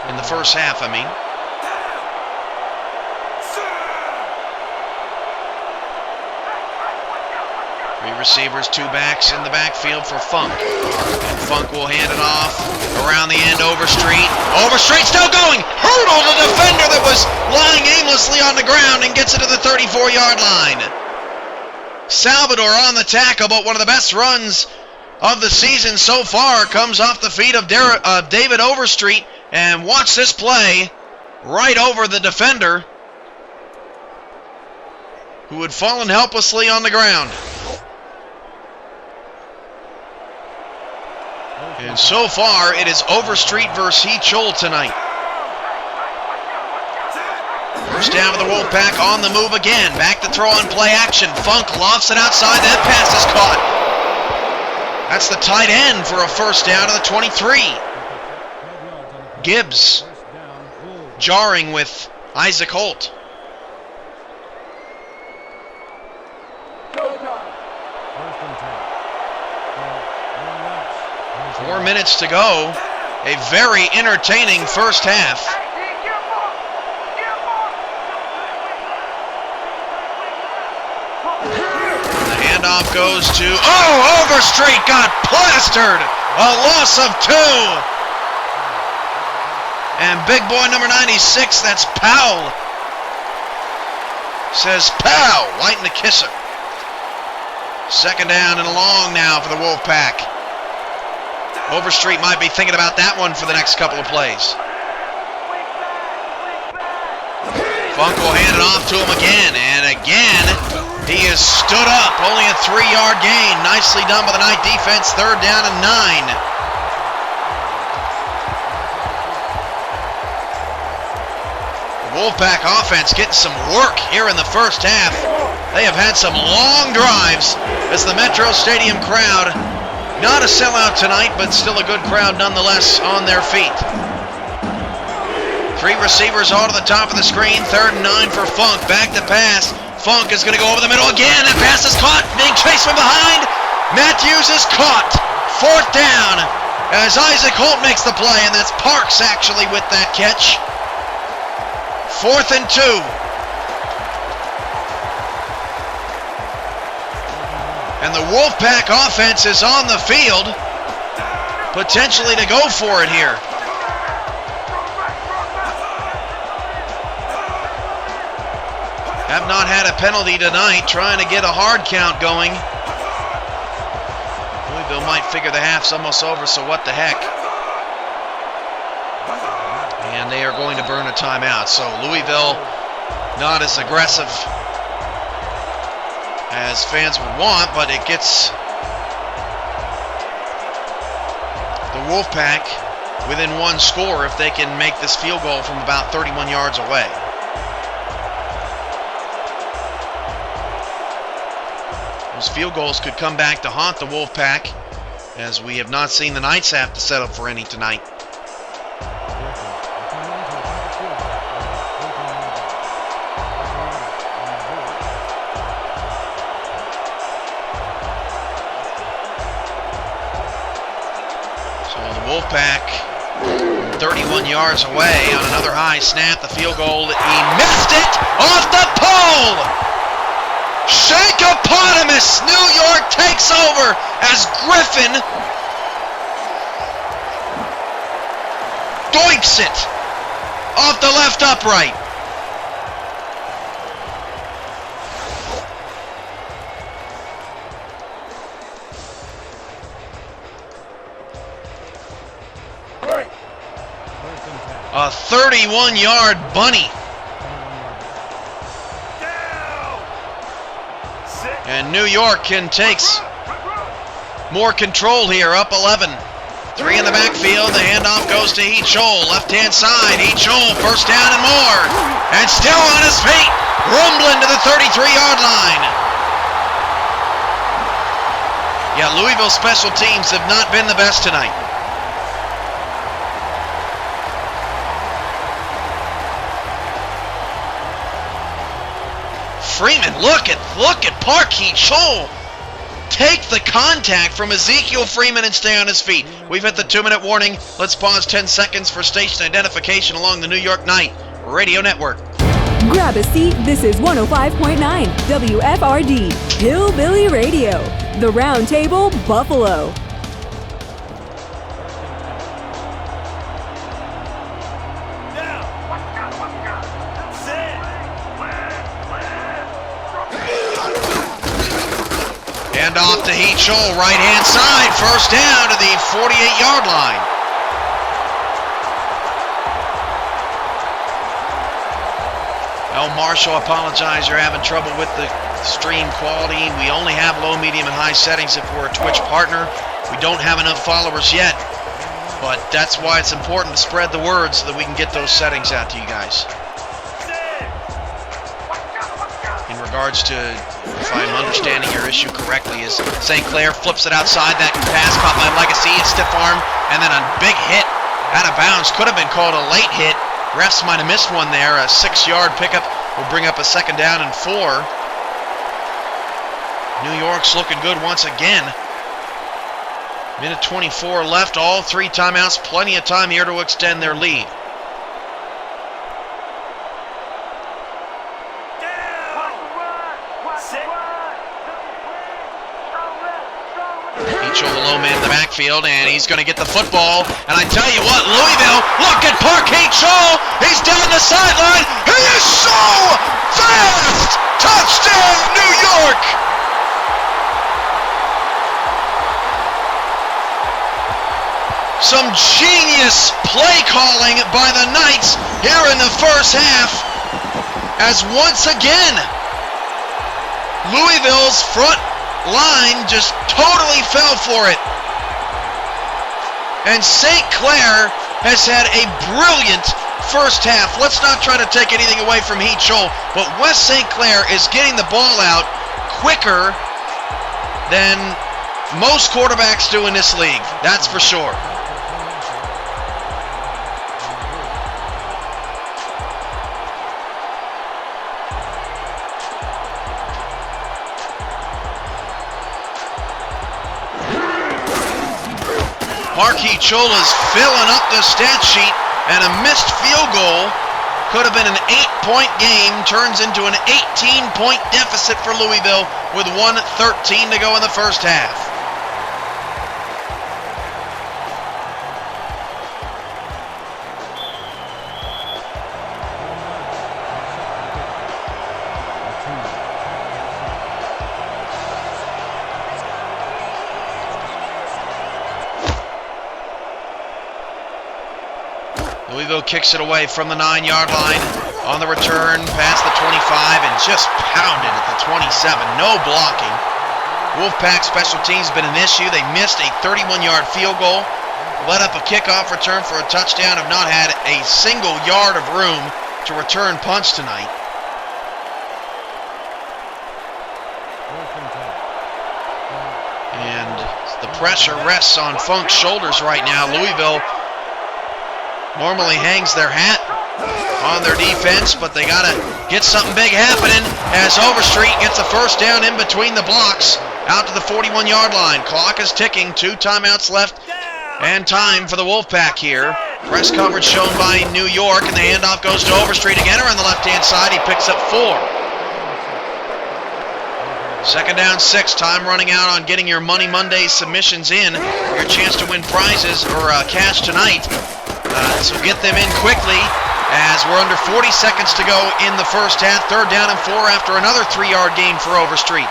in the first half, I mean. Three receivers, 2 backs in the backfield for Funk. And Funk will hand it off around the end, Overstreet. Overstreet still going! Hurdled a defender that was lying aimlessly on the ground and gets it to the 34-yard line. Salvador on the tackle, but one of the best runs of the season so far comes off the feet of David Overstreet, and watch this play right over the defender who had fallen helplessly on the ground. And so far it is Overstreet versus He-Chol tonight. First down for the Wolfpack, on the move again, back to throw on play action. Funk lofts it outside, that pass is caught. That's the tight end for a 1st down to the 23. Gibbs jarring with Isaac Holt. Four minutes to go. A very entertaining first half. Handoff goes to, Overstreet got plastered. A loss of 2. And big boy number 96, that's Powell. Says pow, lighting the kisser. 2nd down and long now for the Wolfpack. Overstreet might be thinking about that one for the next couple of plays. Funk will hand it off to him again, and again, he is stood up. Only a 3-yard gain. Nicely done by the Knight defense. 3rd down and 9. The Wolfpack offense getting some work here in the first half. They have had some long drives as the Metro Stadium crowd, not a sellout tonight, but still a good crowd nonetheless on their feet. 3 receivers all to the top of the screen. 3rd and 9 for Funk. Back to pass. Funk is going to go over the middle again. That pass is caught. Being chased from behind. Matthews is caught. 4th down as Isaac Holt makes the play, and that's Parks actually with that catch. 4th and 2. And the Wolfpack offense is on the field, potentially to go for it here. Have not had a penalty tonight, trying to get a hard count going. Louisville might figure the half's almost over, so what the heck. And they are going to burn a timeout. So Louisville not as aggressive as fans would want, but it gets the Wolfpack within 1 score if they can make this field goal from about 31 yards away. Those field goals could come back to haunt the Wolfpack, as we have not seen the Knights have to set up for any tonight. So the Wolfpack 31 yards away on another high snap. The field goal, he missed it off the pole! Shankopotamus! New York takes over as Griffin doinks it off the left upright. A 31-yard bunny. And New York takes more control here, up 11. 3 in the backfield, the handoff goes to Heath Scholl, left-hand side. Heath Scholl, first down and more. And still on his feet, rumbling to the 33-yard line. Yeah, Louisville special teams have not been the best tonight. Freeman, look at Park Heath Scholl take the contact from Ezekiel Freeman and stay on his feet. We've hit the 2-minute warning. Let's pause 10 seconds for station identification along the New York Knight Radio Network. Grab a seat. This is 105.9 WFRD Hillbilly Radio, the Round Table, Buffalo. Hand off to Heath Scholl, right-hand side, first down to the 48-yard line. El Marshall, apologize, you're having trouble with the stream quality. We only have low, medium, and high settings if we're a Twitch partner. We don't have enough followers yet, but that's why it's important to spread the word so that we can get those settings out to you guys. In regards to, if I'm understanding your issue correctly, is St. Clair flips it outside. That pass caught by Legacy, a stiff arm, and then a big hit out of bounds. Could have been called a late hit. Refs might have missed one there. A 6-yard pickup will bring up a 2nd down and 4. New York's looking good once again. Minute 24 left. All 3 timeouts. Plenty of time here to extend their lead. Show the low man in the backfield, and he's going to get the football. And I tell you what, Louisville, look at Park Heath Scholl. He's down the sideline. He is so fast. Touchdown, New York. Some genius play calling by the Knights here in the first half, as once again, Louisville's front line just totally fell for it. And St. Clair has had a brilliant first half. Let's not try to take anything away from Heat Shoal, but West St. Clair is getting the ball out quicker than most quarterbacks do in this league. That's for sure. Marquis Chola's filling up the stat sheet, and a missed field goal could have been an 8-point game, turns into an 18-point deficit for Louisville with 1:13 to go in the first half. Louisville kicks it away from the 9-yard line on the return past the 25 and just pounded at the 27. No blocking. Wolfpack special teams been an issue. They missed a 31-yard field goal, let up a kickoff return for a touchdown, have not had a single yard of room to return punts tonight. And the pressure rests on Funk's shoulders right now. Louisville normally hangs their hat on their defense, but they got to get something big happening as Overstreet gets a first down in between the blocks out to the 41-yard line. Clock is ticking, 2 timeouts left, and time for the Wolfpack here. Press coverage shown by New York, and the handoff goes to Overstreet again around the left-hand side. He picks up 4. Second down, 6. Time running out on getting your Money Monday submissions in. Your chance to win prizes or cash tonight. So get them in quickly as we're under 40 seconds to go in the first half. Third down and 4 after another 3-yard gain for Overstreet.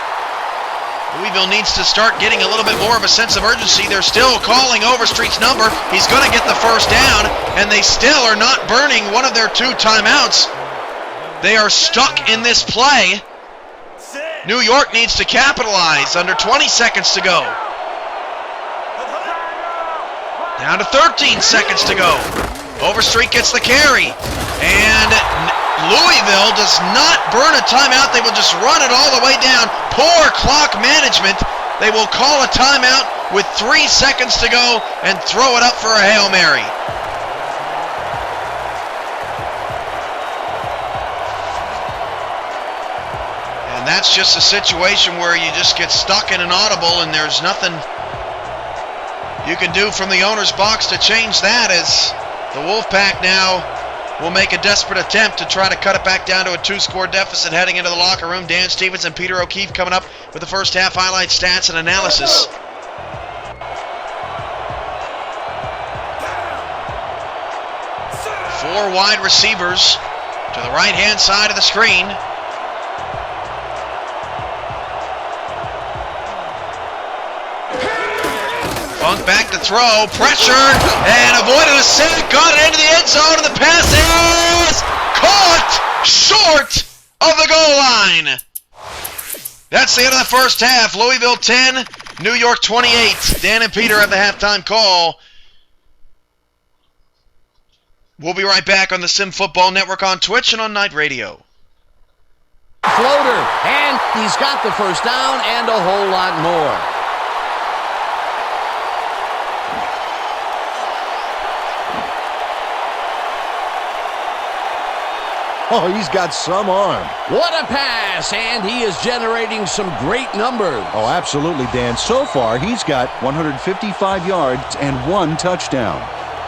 Louisville needs to start getting a little bit more of a sense of urgency. They're still calling Overstreet's number. He's going to get the first down, and they still are not burning one of their 2 timeouts. They are stuck in this play. New York needs to capitalize. Under 20 seconds to go. Down to 13 seconds to go. Overstreet gets the carry. And Louisville does not burn a timeout. They will just run it all the way down. Poor clock management. They will call a timeout with 3 seconds to go and throw it up for a Hail Mary. And that's just a situation where you just get stuck in an audible and there's nothing you can do from the owner's box to change that, as the Wolfpack now will make a desperate attempt to try to cut it back down to a 2-score deficit heading into the locker room. Dan Stevens and Peter O'Keefe coming up with the first half highlight stats and analysis. Four wide receivers to the right-hand side of the screen. Funk back to throw, pressure, and avoided a sack, got it into the end zone, and the pass is caught short of the goal line. That's the end of the first half. Louisville 10, New York 28. Dan and Peter have the halftime call. We'll be right back on the Sim Football Network on Twitch and on Night Radio. Floater, and he's got the first down and a whole lot more. Oh, he's got some arm. What a pass, and he is generating some great numbers. Oh, absolutely, Dan. So far, he's got 155 yards and 1 touchdown.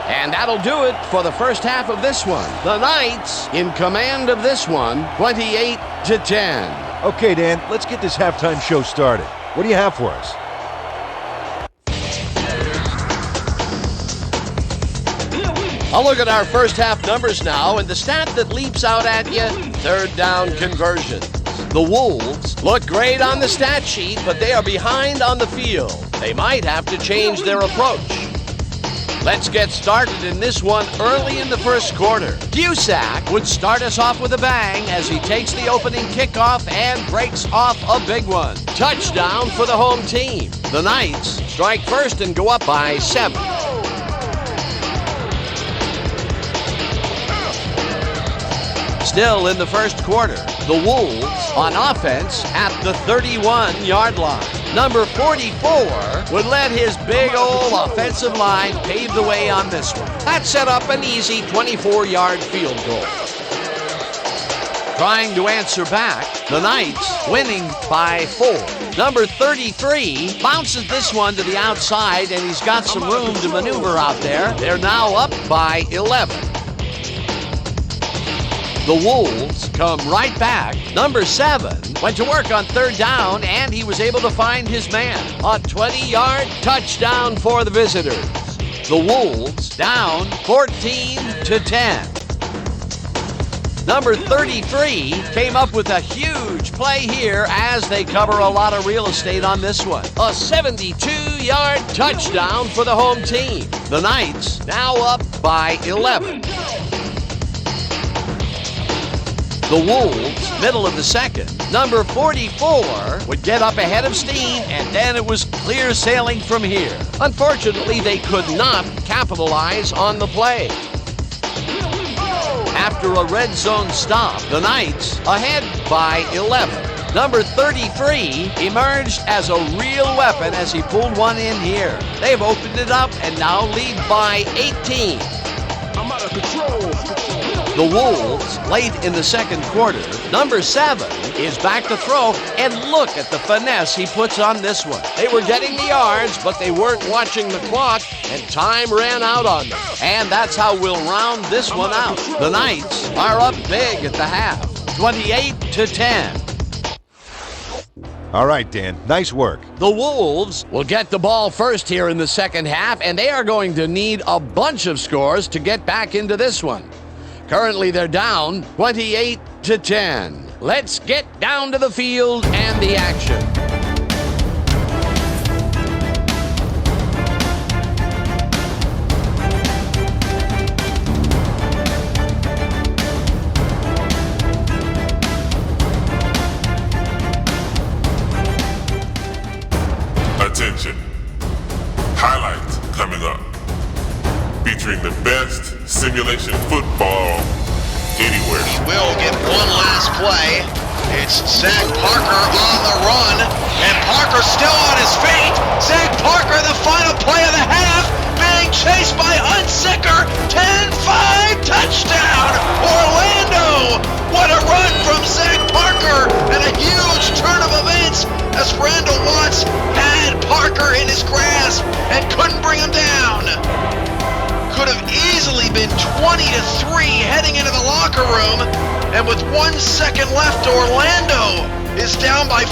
And that'll do it for the first half of this one. The Knights in command of this one, 28-10. Okay, Dan, let's get this halftime show started. What do you have for us? I'll look at our first half numbers now, and the stat that leaps out at you, third down conversions. The Wolves look great on the stat sheet, but they are behind on the field. They might have to change their approach. Let's get started in this one early in the first quarter. Cusack would start us off with a bang as he takes the opening kickoff and breaks off a big one. Touchdown for the home team. The Knights strike first and go up by 7. Still in the first quarter, the Wolves on offense at the 31-yard line. Number 44 would let his big old offensive line pave the way on this one. That set up an easy 24-yard field goal. Trying to answer back, the Knights winning by 4. Number 33 bounces this one to the outside, and he's got some room to maneuver out there. They're now up by 11. The Wolves come right back. Number 7 went to work on third down, and he was able to find his man. A 20-yard touchdown for the visitors. The Wolves down 14-10. Number 33 came up with a huge play here as they cover a lot of real estate on this one. A 72-yard touchdown for the home team. The Knights now up by 11. The Wolves, middle of the second. Number 44 would get up ahead of steam, and then it was clear sailing from here. Unfortunately, they could not capitalize on the play. After a red zone stop, the Knights ahead by 11. Number 33 emerged as a real weapon as he pulled one in here. They've opened it up and now lead by 18. I'm out of control. The Wolves, late in the second quarter, number 7 is back to throw, and look at the finesse he puts on this one. They were getting the yards, but they weren't watching the clock, and time ran out on them. And that's how we'll round this one out. The Knights are up big at the half, 28-10. All right, Dan. Nice work. The Wolves will get the ball first here in the second half, and they are going to need a bunch of scores to get back into this one. Currently, they're down 28-10. Let's get down to the field and the action. Attention. Highlights coming up. Featuring the best simulation football anywhere. He will get one last play. It's Zach Parker on the run, and Parker still on his feet. Zach Parker, the final play of the half, being chased by Hunsicker. 10-5 touchdown, Orlando. What a run from Zach Parker, and a huge turn of events as Randall Watts had Parker in his grasp and couldn't bring him down. Could have easily been 20-3 heading into the locker room, and with 1 second left, Orlando is down by 4.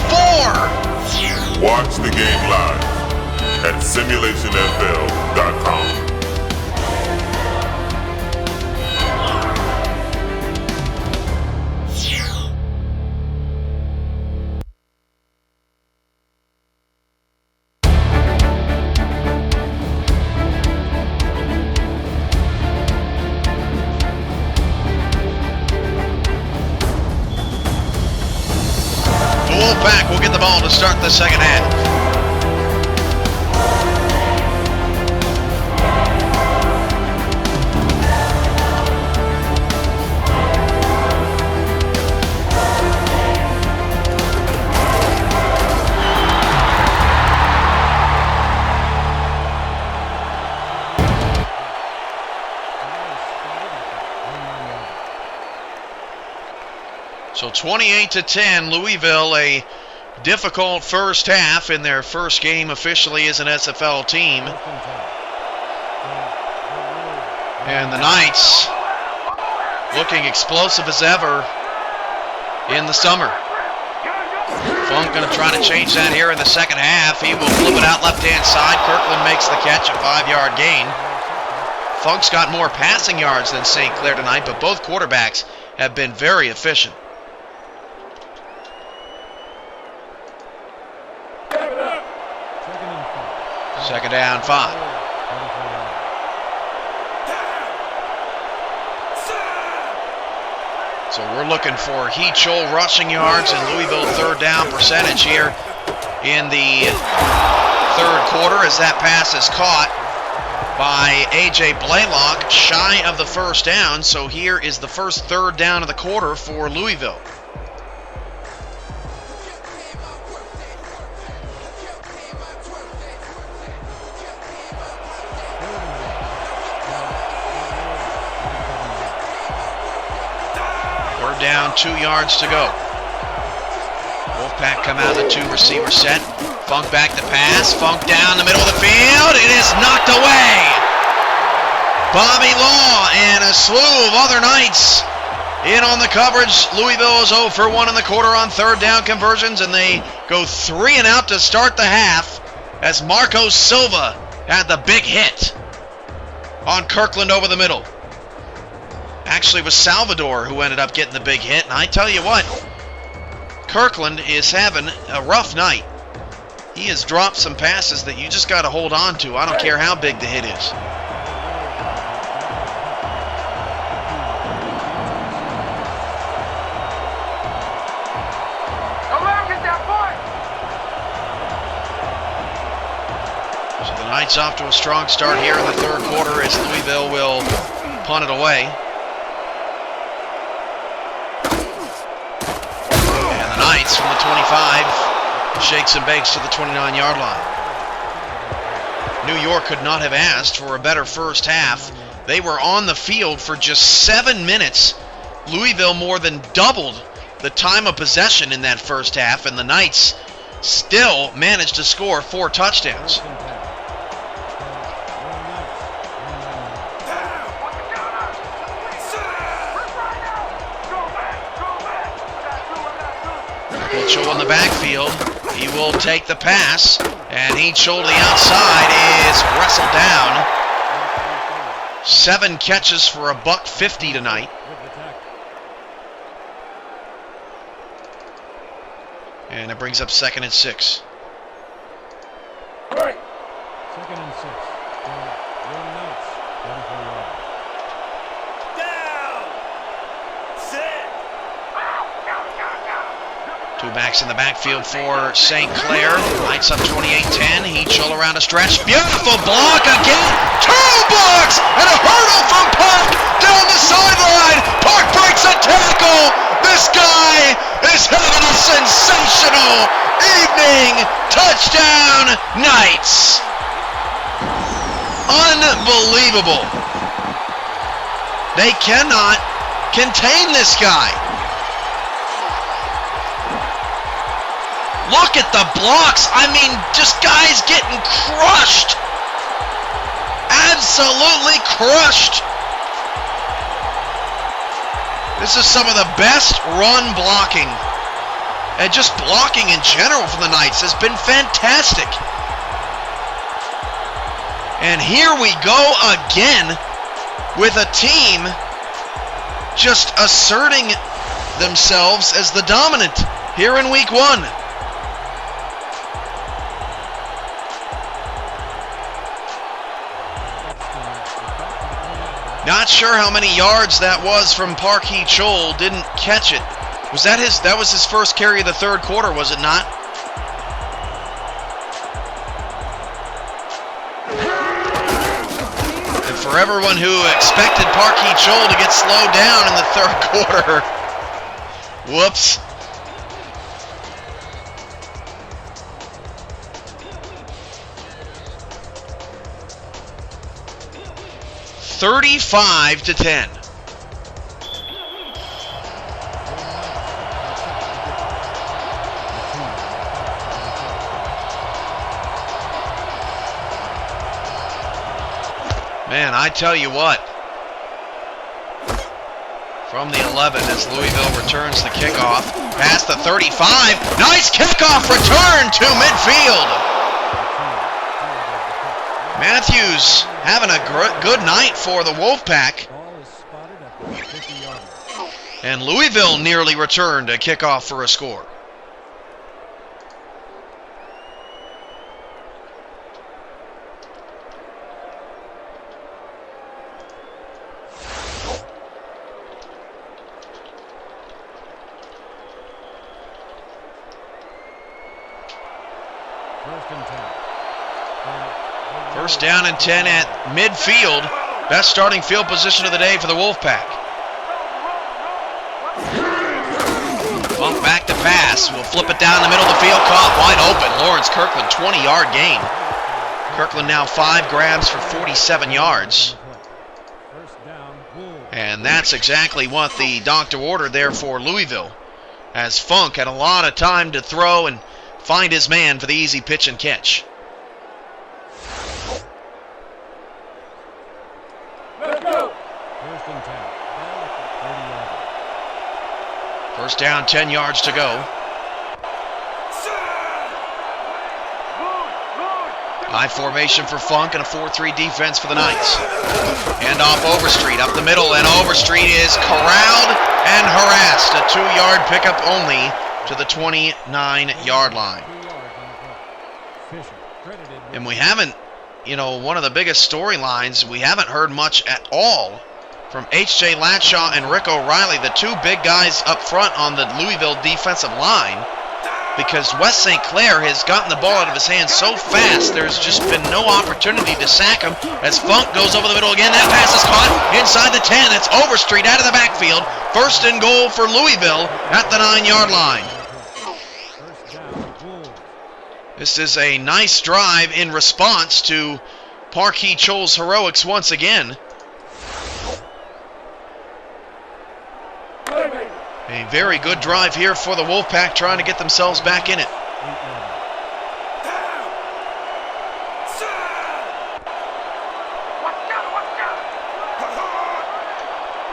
Watch the game live at simulationfl.com. Back, we'll get the ball to start the second half. So 28-10, Louisville, a difficult first half in their first game officially as an SFL team. And the Knights looking explosive as ever in the summer. Funk going to try to change that here in the second half. He will flip it out left-hand side. Kirkland makes the catch, a 5-yard gain. Funk's got more passing yards than St. Clair tonight, but both quarterbacks have been very efficient. Second down, 5. So we're looking for He-Chol rushing yards and Louisville third down percentage here in the third quarter as that pass is caught by A.J. Blaylock, shy of the first down. So here is the first third down of the quarter for Louisville. Third down, 2 yards to go. Wolfpack come out of the 2 receiver set. Funk back the pass. Funk down the middle of the field. It is knocked away. Bobby Law and a slew of other Knights in on the coverage. Louisville is 0 for 1 in the quarter on third down conversions, and they go 3 and out to start the half as Marco Silva had the big hit on Kirkland over the middle. Actually, it was Salvador who ended up getting the big hit, and I tell you what, Kirkland is having a rough night. He has dropped some passes that you just got to hold on to. I don't care how big the hit is. So the Knights off to a strong start here in the third quarter as Louisville will punt it away. And the Knights from the 25 shakes and bakes to the 29-yard line. New York could not have asked for a better first half. They were on the field for just 7 minutes. Louisville more than doubled the time of possession in that first half, and the Knights still managed to score 4 touchdowns. He-Chol in the backfield. He will take the pass, and He-Chol to the outside is wrestled down. 7 catches for $150 tonight. And it brings up 2nd and 6. Second and 6. One Knights. 34 yards. Two backs in the backfield for St. Clair. Knights up 28-10. He-Chol around a stretch. Beautiful block again. 2 blocks and a hurdle from Park down the sideline. Park breaks a tackle. This guy is having a sensational evening. Touchdown, Knights. Unbelievable. They cannot contain this guy. Look at the blocks. I mean, just guys getting crushed. Absolutely crushed. This is some of the best run blocking. And just blocking in general from the Knights has been fantastic. And here we go again with a team just asserting themselves as the dominant here in week 1. Not sure how many yards that was from Park He-Chol. Didn't catch it. That was his first carry of the third quarter, was it not? And for everyone who expected Park He-Chol to get slowed down in the third quarter, whoops. $35-10. Man, I tell you what. From the 11 as Louisville returns the kickoff. Past the 35. Nice kickoff return to midfield. Matthews having a good night for the Wolfpack. And Louisville nearly returned a kickoff for a score. First down and 10 at midfield. Best starting field position of the day for the Wolfpack. Funk back to pass. We'll flip it down the middle of the field. Caught wide open. Lawrence Kirkland, 20-yard gain. Kirkland now 5 grabs for 47 yards. And that's exactly what the doctor ordered there for Louisville, as Funk had a lot of time to throw and find his man for the easy pitch and catch. Let's go. First down, 10 yards to go. High formation for Funk and a 4-3 defense for the Knights. Hand off Overstreet up the middle, and Overstreet is corralled and harassed. A 2-yard pickup only to the 29-yard line. And we haven't, one of the biggest storylines, we haven't heard much at all from H.J. Latshaw and Rick O'Reilly, the two big guys up front on the Louisville defensive line, because West St. Clair has gotten the ball out of his hands so fast, there's just been no opportunity to sack him as Funk goes over the middle again. That pass is caught inside the 10. It's Overstreet out of the backfield. First and goal for Louisville at the 9-yard line. This is a nice drive in response to Parkey Chole's heroics once again. A very good drive here for the Wolfpack, trying to get themselves back in it.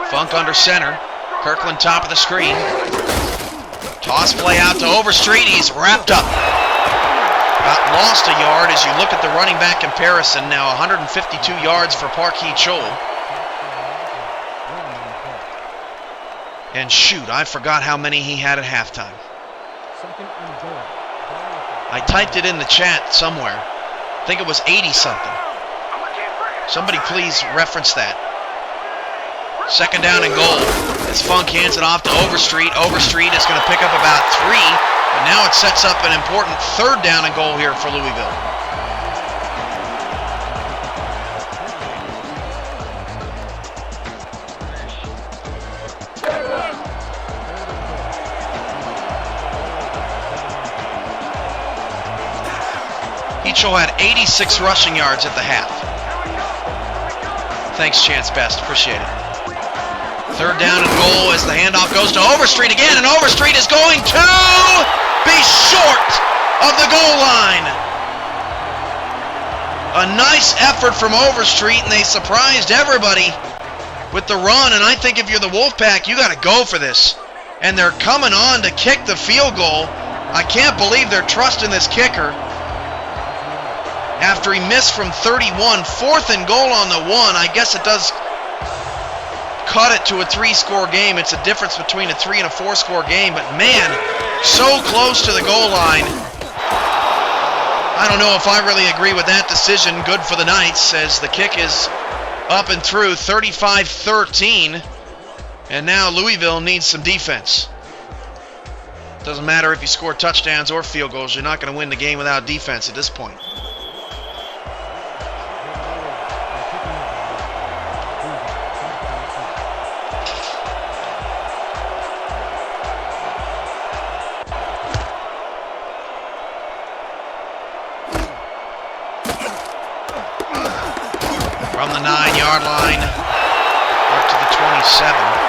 Funk under center. Kirkland top of the screen. Toss play out to Overstreet. He's wrapped up. Got lost a yard as you look at the running back comparison. Now 152 yards for Parkey Chole. And shoot, I forgot how many he had at halftime. I typed it in the chat somewhere. I think it was 80-something. Somebody please reference that. Second down and goal. As Funk hands it off to Overstreet. Overstreet is going to pick up about 3. But now it sets up an important third down and goal here for Louisville. Eachel had 86 rushing yards at the half. Thanks, Chance Best. Appreciate it. Third down and goal as the handoff goes to Overstreet again, and Overstreet is going to be short of the goal line. A nice effort from Overstreet, and they surprised everybody with the run, and I think if you're the Wolfpack, you got to go for this. And they're coming on to kick the field goal. I can't believe they're trusting this kicker. After he missed from 31, 4th and goal on the 1, I guess it does cut it to a 3-score game. It's a difference between a 3 and a 4-score game, but man, so close to the goal line. I don't know if I really agree with that decision. Good for the Knights as the kick is up and through, 35-13, and now Louisville needs some defense. Doesn't matter if you score touchdowns or field goals, you're not going to win the game without defense at this point. From the 9-yard line up to the 27.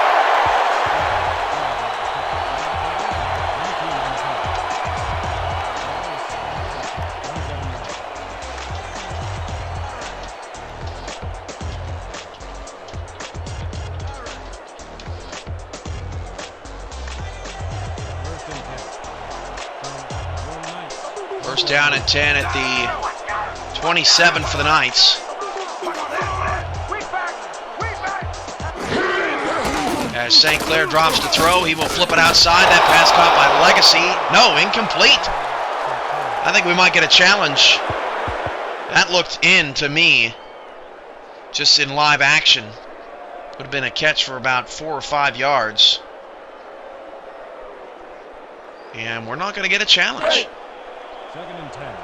First down and 10 at the 27 for the Knights. As St. Clair drops to throw, he will flip it outside. That pass caught by Legacy. No, incomplete. I think we might get a challenge. That looked in to me, just in live action. Would have been a catch for about 4 or 5 yards. And we're not going to get a challenge. Second and 10.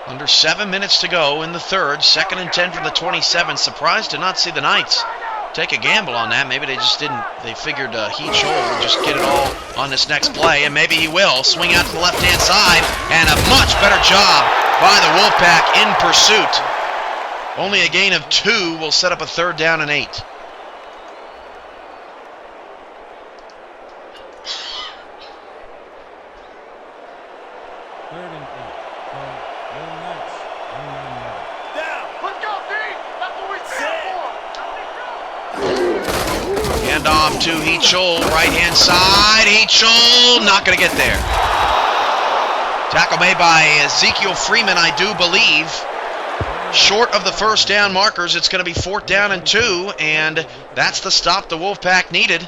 Under 7 minutes to go in the third. 2nd and 10 from the 27. Surprised to not see the Knights take a gamble on that. Maybe they just didn't. They figured He Chol would just get it all on this next play, and maybe he will. Swing out to the left-hand side, and a much better job by the Wolfpack in pursuit. Only a gain of 2 will set up a 3rd down and 8. Off to He Chol, right-hand side. He Chol, not going to get there. Tackle made by Ezekiel Freeman, I do believe. Short of the 1st down markers, it's going to be 4th down and 2, and that's the stop the Wolfpack needed.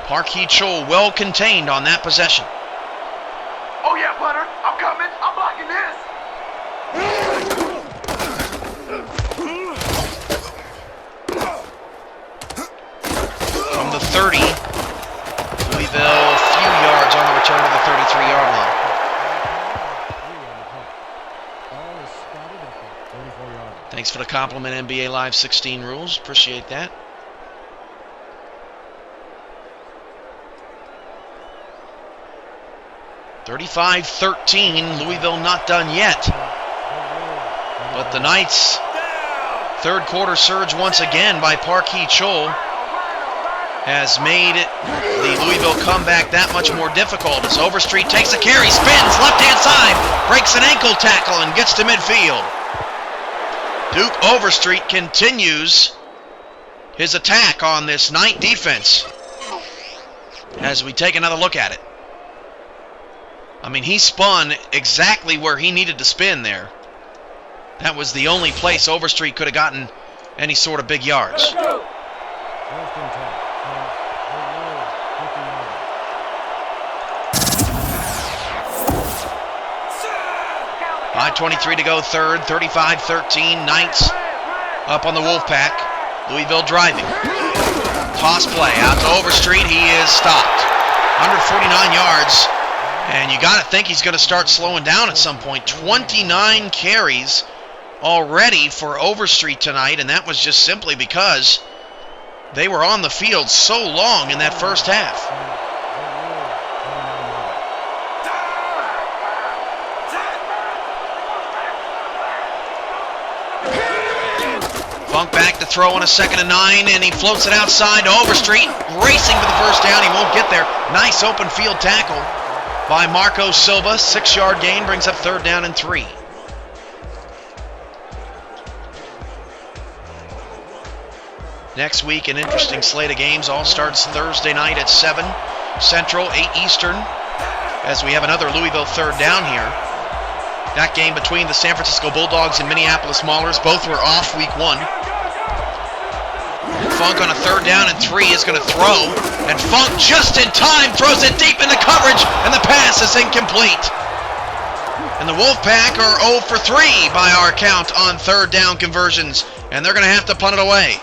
Park He Chol well contained on that possession. Oh yeah, punter, I'm coming. I'm blocking this. From the 30, Louisville a few yards on the return to the 33-yard line. Thanks for the compliment, NBA Live 16 rules. Appreciate that. (35-13), Louisville not done yet. But the Knights' third quarter surge once again by Park He Chol has made the Louisville comeback that much more difficult as Overstreet takes a carry, spins, left-hand side, breaks an ankle tackle and gets to midfield. Duke Overstreet continues his attack on this Knight defense as we take another look at it. I mean, he spun exactly where he needed to spin there. That was the only place Overstreet could have gotten any sort of big yards. 5:23 to go third, 35-13, Knights up on the Wolfpack. Louisville driving. Toss play out to Overstreet. He is stopped. 149 yards. And you got to think he's going to start slowing down at some point. 29 carries already for Overstreet tonight, and that was just simply because they were on the field so long in that first half. Funk back to throw on a 2nd and 9, and he floats it outside to Overstreet, racing for the first down. He won't get there. Nice open field tackle by Marco Silva. 6-yard gain brings up 3rd down and 3. Next week, an interesting slate of games. All starts Thursday night at 7 Central, 8 Eastern, as we have another Louisville 3rd down here. That game between the San Francisco Bulldogs and Minneapolis Maulers. Both were off week 1. Funk on a 3rd down and 3 is going to throw. And Funk just in time throws it deep into coverage, and the pass is incomplete. And the Wolfpack are 0 for 3 by our count on 3rd down conversions, and they're going to have to punt it away.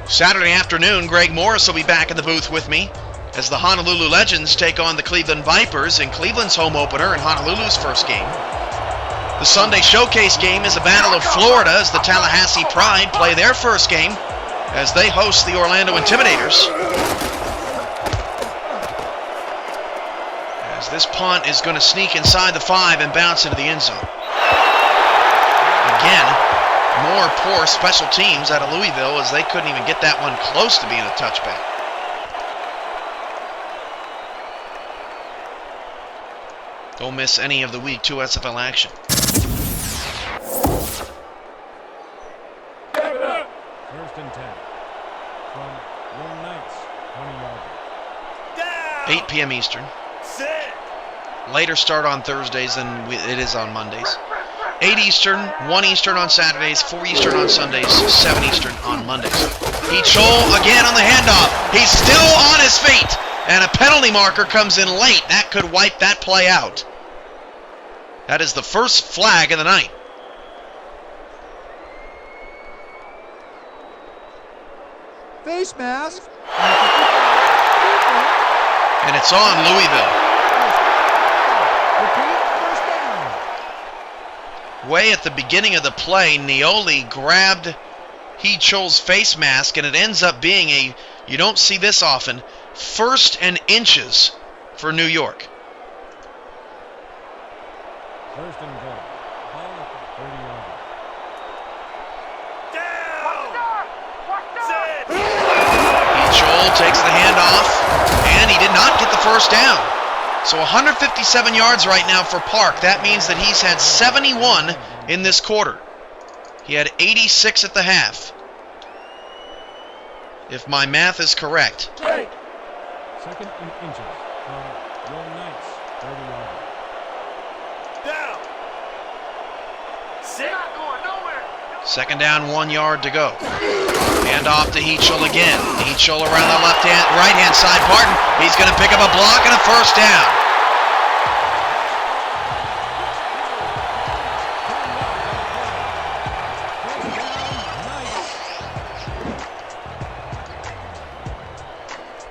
Saturday afternoon, Greg Morris will be back in the booth with me as the Honolulu Legends take on the Cleveland Vipers in Cleveland's home opener and Honolulu's first game. The Sunday showcase game is a battle of Florida as the Tallahassee Pride play their first game as they host the Orlando Intimidators. As this punt is going to sneak inside the 5 and bounce into the end zone. Again, more poor special teams out of Louisville as they couldn't even get that one close to being a touchback. Don't miss any of the Week 2 SFL action. First and 10 from your Knights, 20 yards. 8 p.m. Eastern. Later start on Thursdays than it is on Mondays. 8 Eastern, 1 Eastern on Saturdays, 4 Eastern on Sundays, 7 Eastern on Mondays. He Chol again on the handoff. He's still on his feet. And a penalty marker comes in late. That could wipe that play out. That is the first flag of the night. Face mask. And it's on Louisville. Repeat, first down. Way at the beginning of the play, Neoli grabbed He-Chol's face mask, and it ends up being a, you don't see this often, 1st and inches for New York. 1st and goal. Ball at the 30-yard line. He-Chol takes the handoff, and he did not get the first down. So 157 yards right now for Park. That means that he's had 71 in this quarter. He had 86 at the half, if my math is correct. 2nd and inches from your Knights, 30-yard line. Down. Sit. Not going nowhere. 2nd down, 1 yard to go. Hand off to He-Chol again. He-Chol around the right-hand side. Barton, he's going to pick up a block and a first down.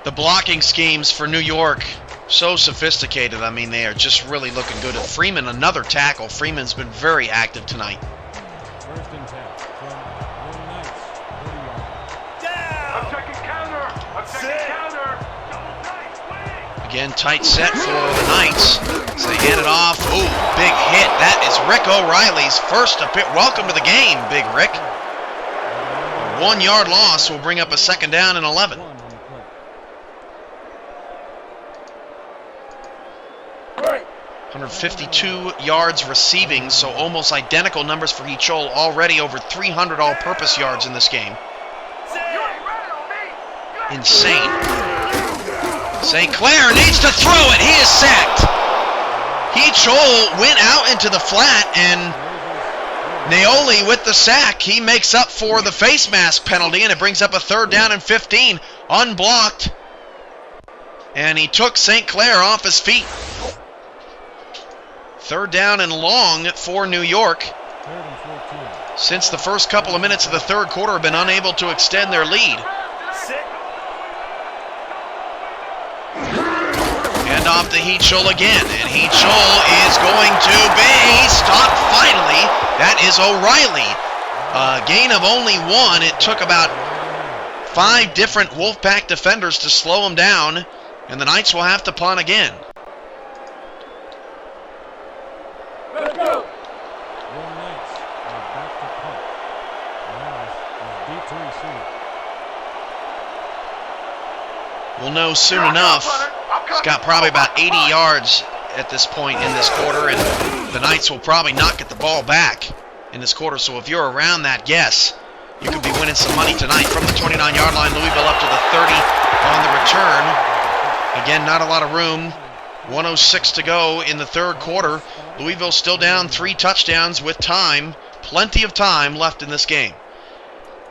The blocking schemes for New York, so sophisticated. I mean, they are just really looking good. Freeman, another tackle. Freeman's been very active tonight. 1st and 10 from your Knights, 30-yard line. Down. I'm checking counter. I'm checking counter. Double tight. Wing. Again, tight set for the Knights. So they hand it off. Ooh, big hit. That is Rick O'Reilly's first appearance. Welcome to the game, Big Rick. A 1 yard loss will bring up a 2nd down and 11. 152 yards receiving, so almost identical numbers for He-Chol. Already over 300 all-purpose yards in this game. Insane. St. Clair needs to throw it. He is sacked. He-Chol went out into the flat, and Neoli with the sack. He makes up for the face mask penalty, and it brings up a 3rd down and 15. Unblocked. And he took St. Clair off his feet. 3rd down and long for New York. 3rd and 14. Since the first couple of minutes of the third quarter have been unable to extend their lead. Hand off to He-Chol again, and He-Chol is going to be stopped finally. That is O'Reilly. Gain of only 1. It took about 5 different Wolfpack defenders to slow him down, and the Knights will have to punt again. Let's go. Your Knights are back to punt. Morales is deep to receive. We'll know soon enough. He's got probably about 80 yards at this point in this quarter, and the Knights will probably not get the ball back in this quarter. So if you're around that guess, you could be winning some money tonight. From the 29-yard line, Louisville up to the 30 on the return. Again, not a lot of room. 1:06 to go in the third quarter. Louisville still down 3 touchdowns with time. Plenty of time left in this game.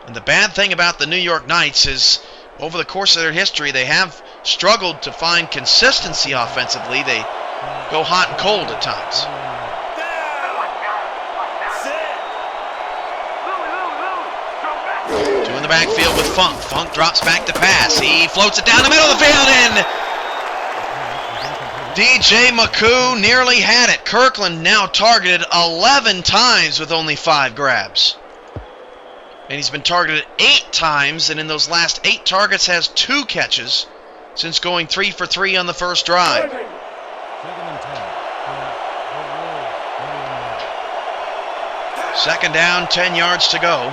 And the bad thing about the New York Knights is, over the course of their history, they have struggled to find consistency offensively. They go hot and cold at times. Two in the backfield with Funk. Funk drops back to pass. He floats it down the middle of the field, and DJ McCoo nearly had it. Kirkland now targeted 11 times with only 5 grabs. And he's been targeted 8 times, and in those last 8 targets has 2 catches since going 3 for 3 on the first drive. 2nd and 10. 2nd down, 10 yards to go.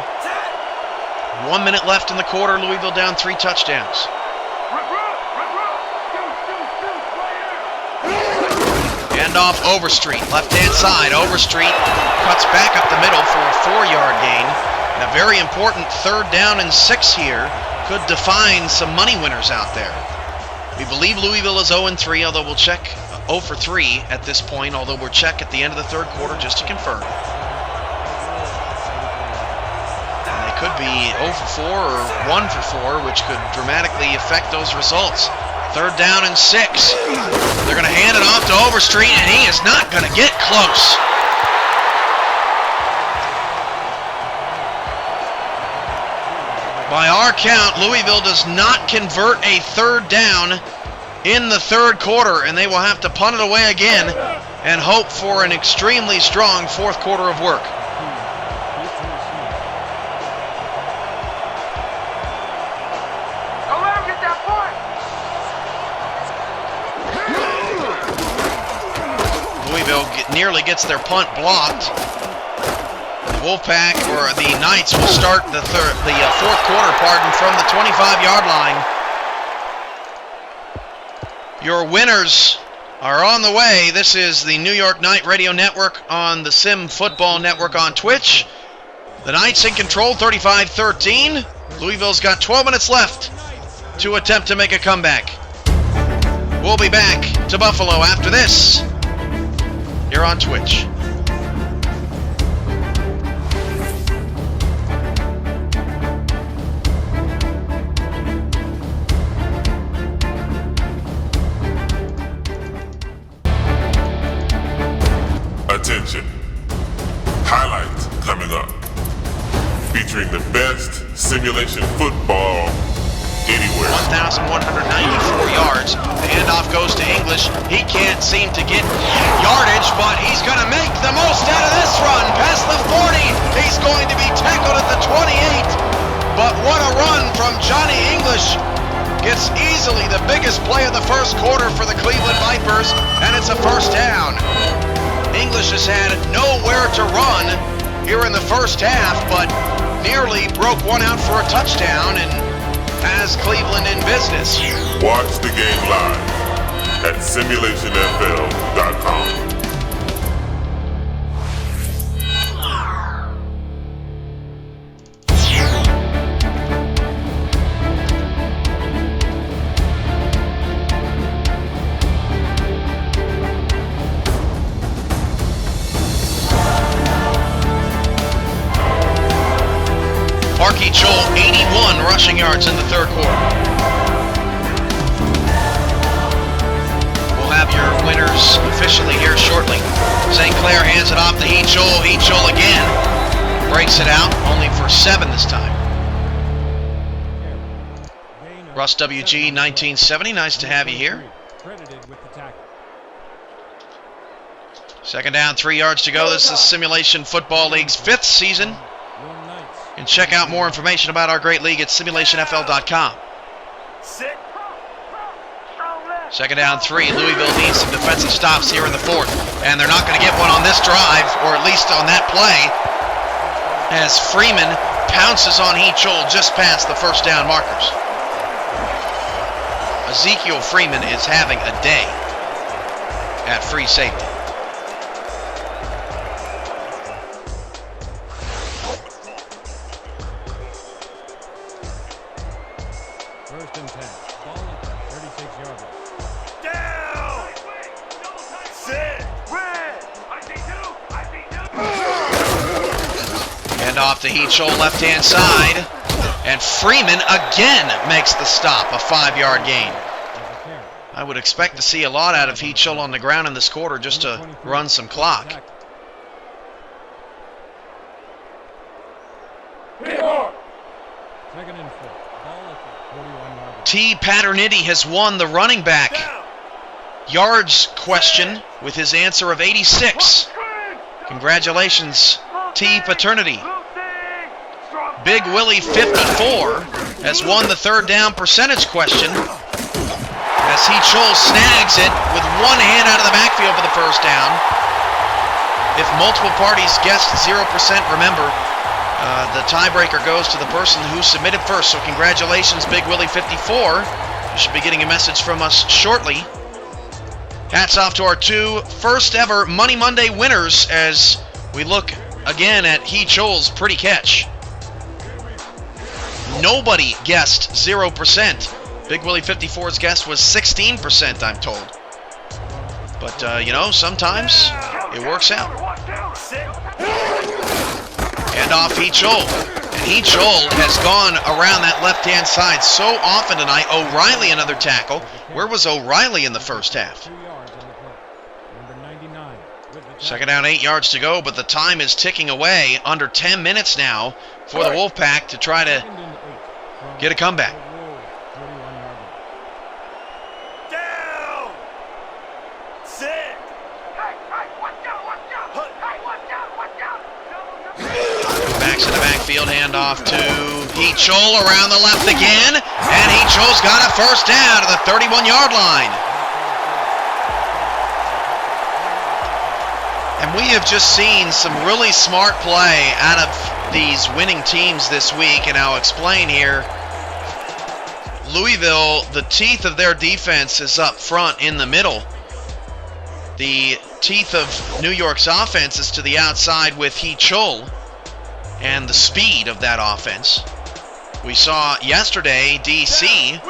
1 minute left in the quarter. Louisville down 3 touchdowns. Hand off Overstreet, left-hand side. Overstreet cuts back up the middle for a 4-yard gain. And a very important 3rd down and 6 here could define some money winners out there. We believe Louisville is 0-3, although we'll check 0 for 3 at this point, although we'll check at the end of the third quarter just to confirm. And they could be 0 for 4 or 1 for 4, which could dramatically affect those results. 3rd down and 6. They're going to hand it off to Overstreet, and he is not going to get close. By our count, Louisville does not convert a 3rd down in the 3rd quarter, and they will have to punt it away again and hope for an extremely strong 4th quarter of work. Don't let him get that point. Louisville nearly gets their punt blocked. Wolfpack, or the Knights, will start the 4th quarter, from the 25-yard line. Your winners are on the way. This is the New York Night Radio Network on the Sim Football Network on Twitch. The Knights in control, 35-13. Louisville's got 12 minutes left to attempt to make a comeback. We'll be back to Buffalo after this. Here on Twitch. Attention. Highlights coming up. Featuring the best simulation football anywhere. 1,194 yards. The handoff goes to English. He can't seem to get yardage, but he's going to make the most out of this run. Past the 40. He's going to be tackled at the 28. But what a run from Johnny English. Gets easily the biggest play of the 1st quarter for the Cleveland Vipers, and it's a 1st down. English has had nowhere to run here in the 1st half, but nearly broke one out for a touchdown and has Cleveland in business. Watch the game live at simulationfl.com. Marky Joel, 81 rushing yards in the 3rd quarter. We'll have your winners officially here shortly. St. Clair hands it off to Heat Joel. Heat Joel again breaks it out, only for 7 this time. Russ WG, 1970, nice to have you here. 2nd down, 3 yards to go. This is Simulation Football League's 5th season. And check out more information about our great league at simulationfl.com. 2nd down, 3. Louisville needs some defensive stops here in the 4th. And they're not going to get one on this drive, or at least on that play, as Freeman pounces on Heat Joel just past the 1st down markers. Ezekiel Freeman is having a day at free safety. Off to Heat Joel, left-hand side, and Freeman again makes the stop, a 5-yard gain. I would expect to see a lot out of Heat Joel on the ground in this quarter just to run some clock. T. Paternity has won the running back yards question with his answer of 86. Congratulations, T. Paternity. Big Willie 54 has won the 3rd down percentage question as Heat Joel snags it with one hand out of the backfield for the 1st down. If multiple parties guessed 0%, remember, the tiebreaker goes to the person who submitted first. So congratulations, Big Willie 54. You should be getting a message from us shortly. Hats off to our 2 first ever Money Monday winners as we look again at Heat Joel's pretty catch. Nobody guessed 0%. Big Willie 54's guess was 16%, I'm told. But, sometimes it works out. And off Heat Joel. And Heat Joel has gone around that left-hand side so often tonight. O'Reilly another tackle. Where was O'Reilly in the first half? 2 yards on the play. Number 99 with the tackle. Second down, 8 yards to go, but the time is ticking away. Under 10 minutes now for the Wolfpack to try to Second and 8 from get a comeback. the Wolves, 41-yard line. Down! Sit! Hey, watch out, watch out! Hey, watch out, watch out! Backs in the backfield, handoff to Heachol around the left again, and Heachol's got a first down to the 31-yard line. And we have just seen some really smart play out of these winning teams this week, and I'll explain here. Louisville, the teeth of their defense is up front in the middle. The teeth of New York's offense is to the outside with Heachol and the speed of that offense. We saw yesterday DC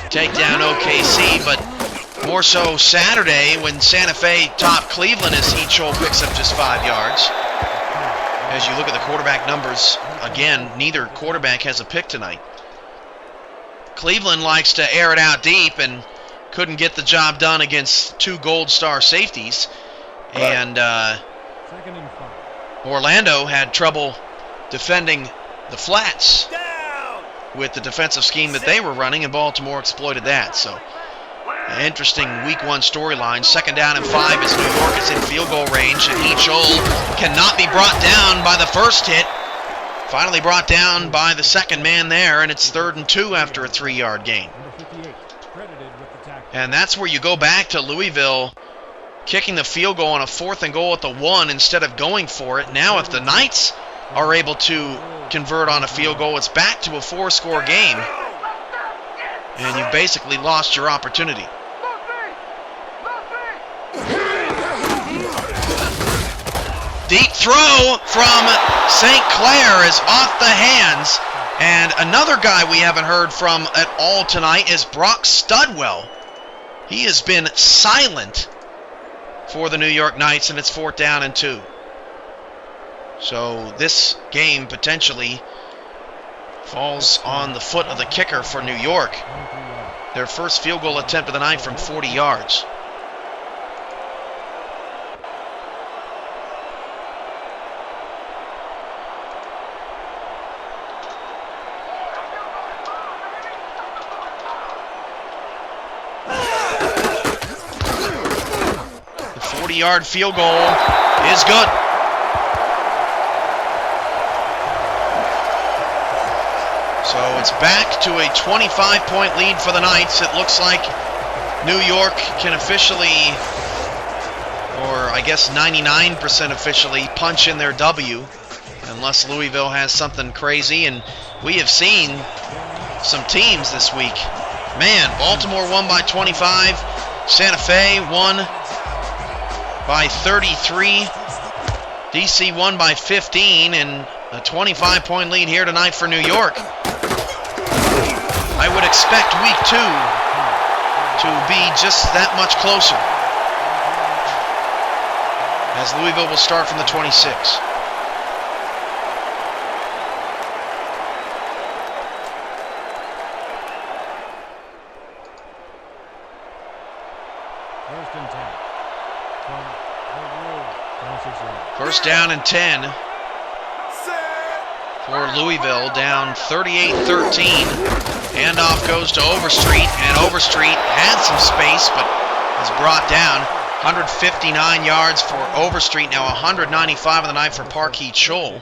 take down OKC, but more so Saturday when Santa Fe topped Cleveland as Heachol picks up just 5 yards. As you look at the quarterback numbers, again, neither quarterback has a pick tonight. Cleveland likes to air it out deep and couldn't get the job done against 2 Gold Star safeties. And Second and 5. Orlando had trouble defending the flats with the defensive scheme that they were running, and Baltimore exploited that. So, an interesting week 1 storyline. Second down and 5 as New York is in field goal range, and Heachol cannot be brought down by the first hit. Finally brought down by the second man there, and it's 3rd and 2 after a 3-yard gain. Number 58 credited with the tackle. And that's where you go back to Louisville kicking the field goal on a 4th and goal at the 1 instead of going for it. Now if the Knights are able to convert on a field goal, it's back to a 4-score game, and you've basically lost your opportunity. Deep throw from St. Clair is off the hands, and another guy we haven't heard from at all tonight is Brock Studwell. He has been silent for the New York Knights, and it's 4th down and 2. So this game potentially falls on the foot of the kicker for New York. Their first field goal attempt of the night from 40 yards. The 40-yard field goal is good. So it's back to a 25-point lead for the Knights. It looks like New York can officially, or I guess 99% officially, punch in their W, unless Louisville has something crazy. And we have seen some teams this week. Man, Baltimore won by 25. Santa Fe won by 33. DC won by 15, and a 25-point lead here tonight for New York. I would expect week 2 to be just that much closer, as Louisville will start from the 26. First down and 10 for Louisville, down 38-13. Handoff goes to Overstreet, and Overstreet had some space but is brought down. 159 yards for Overstreet, now 195 of the night for Park Heachol.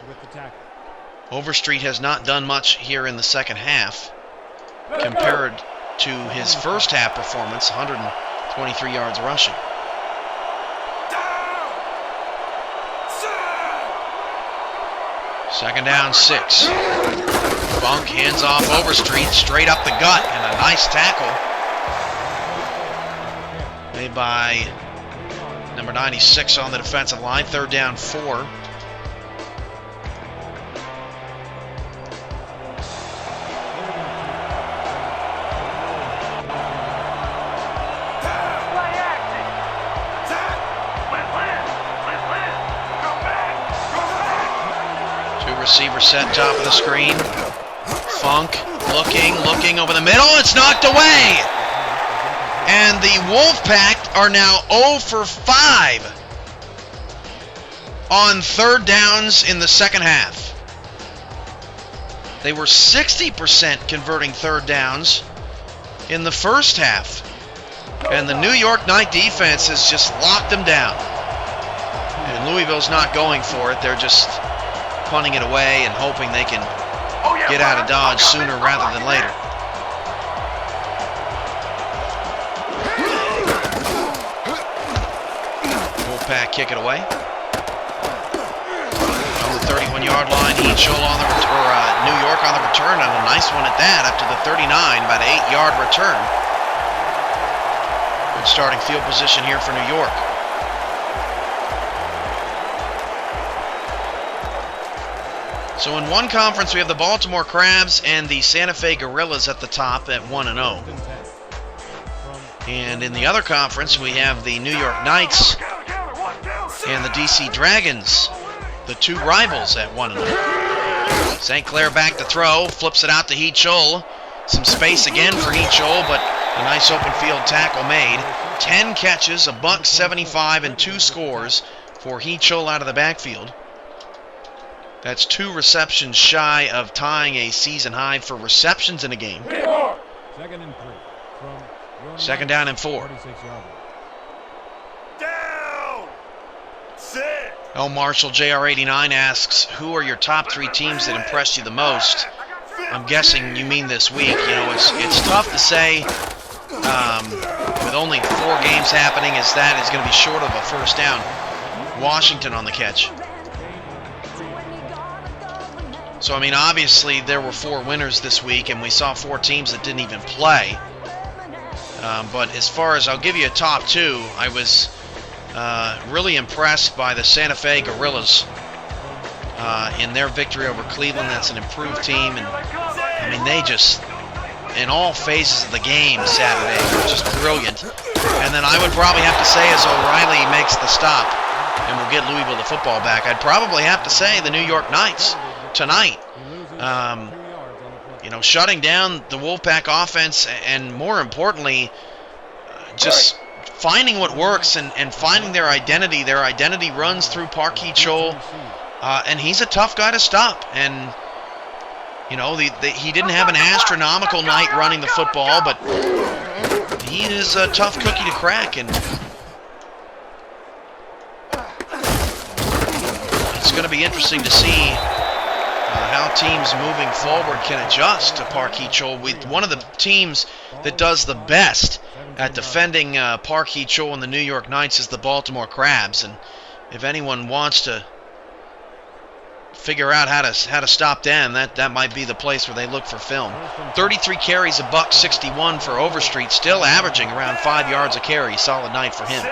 Overstreet has not done much here in the second half compared to his first half performance, 123 yards rushing. Second down, 6. Funk hands off Overstreet, straight up the gut, and a nice tackle made by number 96 on the defensive line. Third down, 4. Receiver set, top of the screen. Funk looking over the middle. It's knocked away. And the Wolfpack are now 0 for 5 on third downs in the second half. They were 60% converting third downs in the first half. And the New York Knight defense has just locked them down. And Louisville's not going for it. They're just punting it away and hoping they can get out of Dodge sooner rather than later. Wolfpack kick it away. On the 31-yard line, Heachel on the New York on the return, and a nice one at that, up to the 39, about an 8-yard return. Good starting field position here for New York. So in one conference, we have the Baltimore Crabs and the Santa Fe Gorillas at the top at 1-0. And in the other conference, we have the New York Knights and the DC Dragons, the two rivals at 1-0. St. Clair back to throw, flips it out to Heachel. Some space again for Heachel, but a nice open field tackle made. 10 catches, $175, and 2 scores for Heachel out of the backfield. That's 2 receptions shy of tying a season high for receptions in a game. Second down and 4. Down. Sit. El Marshall JR89 asks, who are your top 3 teams that impressed you the most? I'm guessing you mean this week. You know, it's tough to say with only 4 games happening, as that is going to be short of a first down. Washington on the catch. So, I mean, obviously there were 4 winners this week, and we saw 4 teams that didn't even play. But as far as, I'll give you a top 2, I was really impressed by the Santa Fe Gorillas in their victory over Cleveland. That's an improved team, and I mean, they just, in all phases of the game Saturday, were just brilliant. And then I would probably have to say, as O'Reilly makes the stop and will get Louisville the football back, I'd probably have to say the New York Knights tonight. You know, shutting down the Wolfpack offense, and more importantly, just finding what works and finding their identity. Their identity runs through Park Heachel, and he's a tough guy to stop. And, you know, he didn't have an astronomical night running the football, but he is a tough cookie to crack. And it's going to be interesting to see how teams moving forward can adjust to Park Heachel. One of the teams that does the best at defending Park Heachel and the New York Knights is the Baltimore Crabs. And if anyone wants to figure out how to stop them, that might be the place where they look for film. 33 carries, $161 for Overstreet, still averaging around 5 yards a carry. Solid night for him.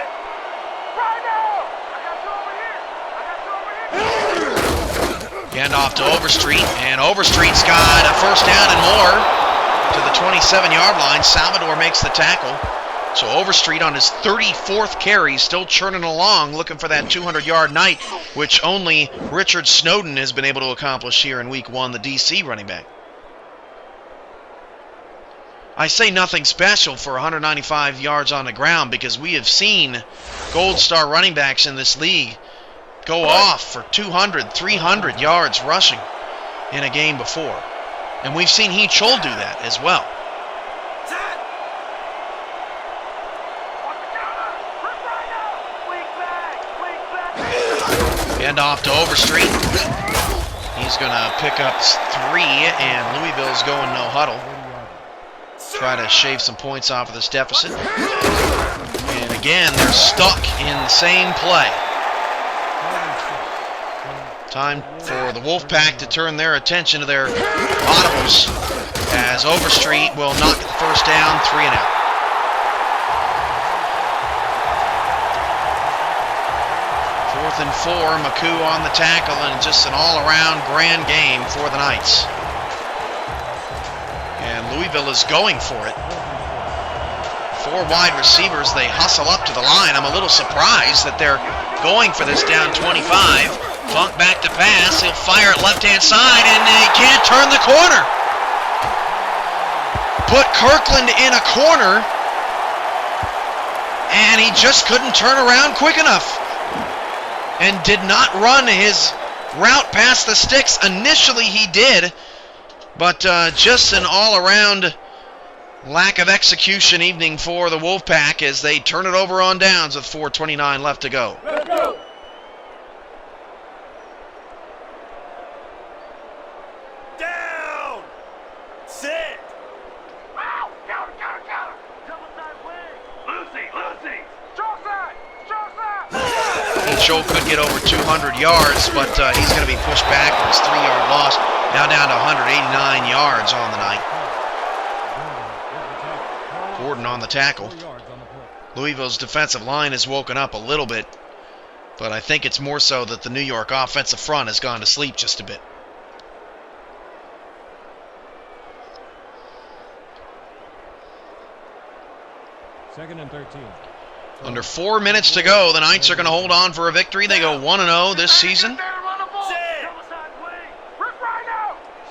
Hand off to Overstreet, and Overstreet's got a first down and more to the 27-yard line. Salvador makes the tackle. So Overstreet on his 34th carry, still churning along, looking for that 200-yard night, which only Richard Snowden has been able to accomplish here in Week 1, the DC running back. I say nothing special for 195 yards on the ground, because we have seen gold star running backs in this league go off for 200, 300 yards rushing in a game before. And we've seen Heachel do that as well. Hand off to Overstreet. He's going to pick up 3, and Louisville's going no huddle. Try to shave some points off of this deficit. And again, they're stuck in the same play. Time for the Wolfpack to turn their attention to their audibles, as Overstreet will not get the first down, 3 and out. Fourth and 4, McCoo on the tackle, and just an all-around grand game for the Knights. And Louisville is going for it. 4 wide receivers, they hustle up to the line. I'm a little surprised that they're going for this down 25. Funk back to pass. He'll fire it left-hand side, and he can't turn the corner. put Kirkland in a corner, and he just couldn't turn around quick enough and did not run his route past the sticks. Initially he did, but just an all-around lack of execution evening for the Wolfpack as they turn it over on downs with 4:29 left to go. Let's go. Down. Sit. Wow. Counter. Double side wing. Lucy. Strong side. Joe could get over 200 yards, but he's going to be pushed backwards. 3-yard loss. Now down to 189 yards on the night. Gordon on the tackle. Louisville's defensive line has woken up a little bit, but I think it's more so that the New York offensive front has gone to sleep just a bit. Second and 13. Under 4 minutes to go, the Knights are going to hold on for a victory. They go 1-0 this season.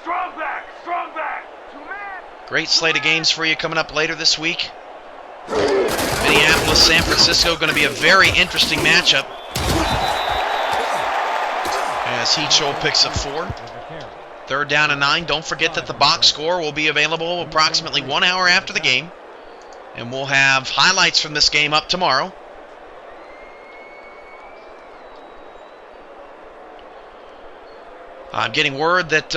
Strong back. Great slate of games for you coming up later this week. Minneapolis, San Francisco, going to be a very interesting matchup. As Heachol picks up 4. 3rd down and 9. Don't forget that the box score will be available approximately 1 hour after the game. And we'll have highlights from this game up tomorrow. I'm getting word that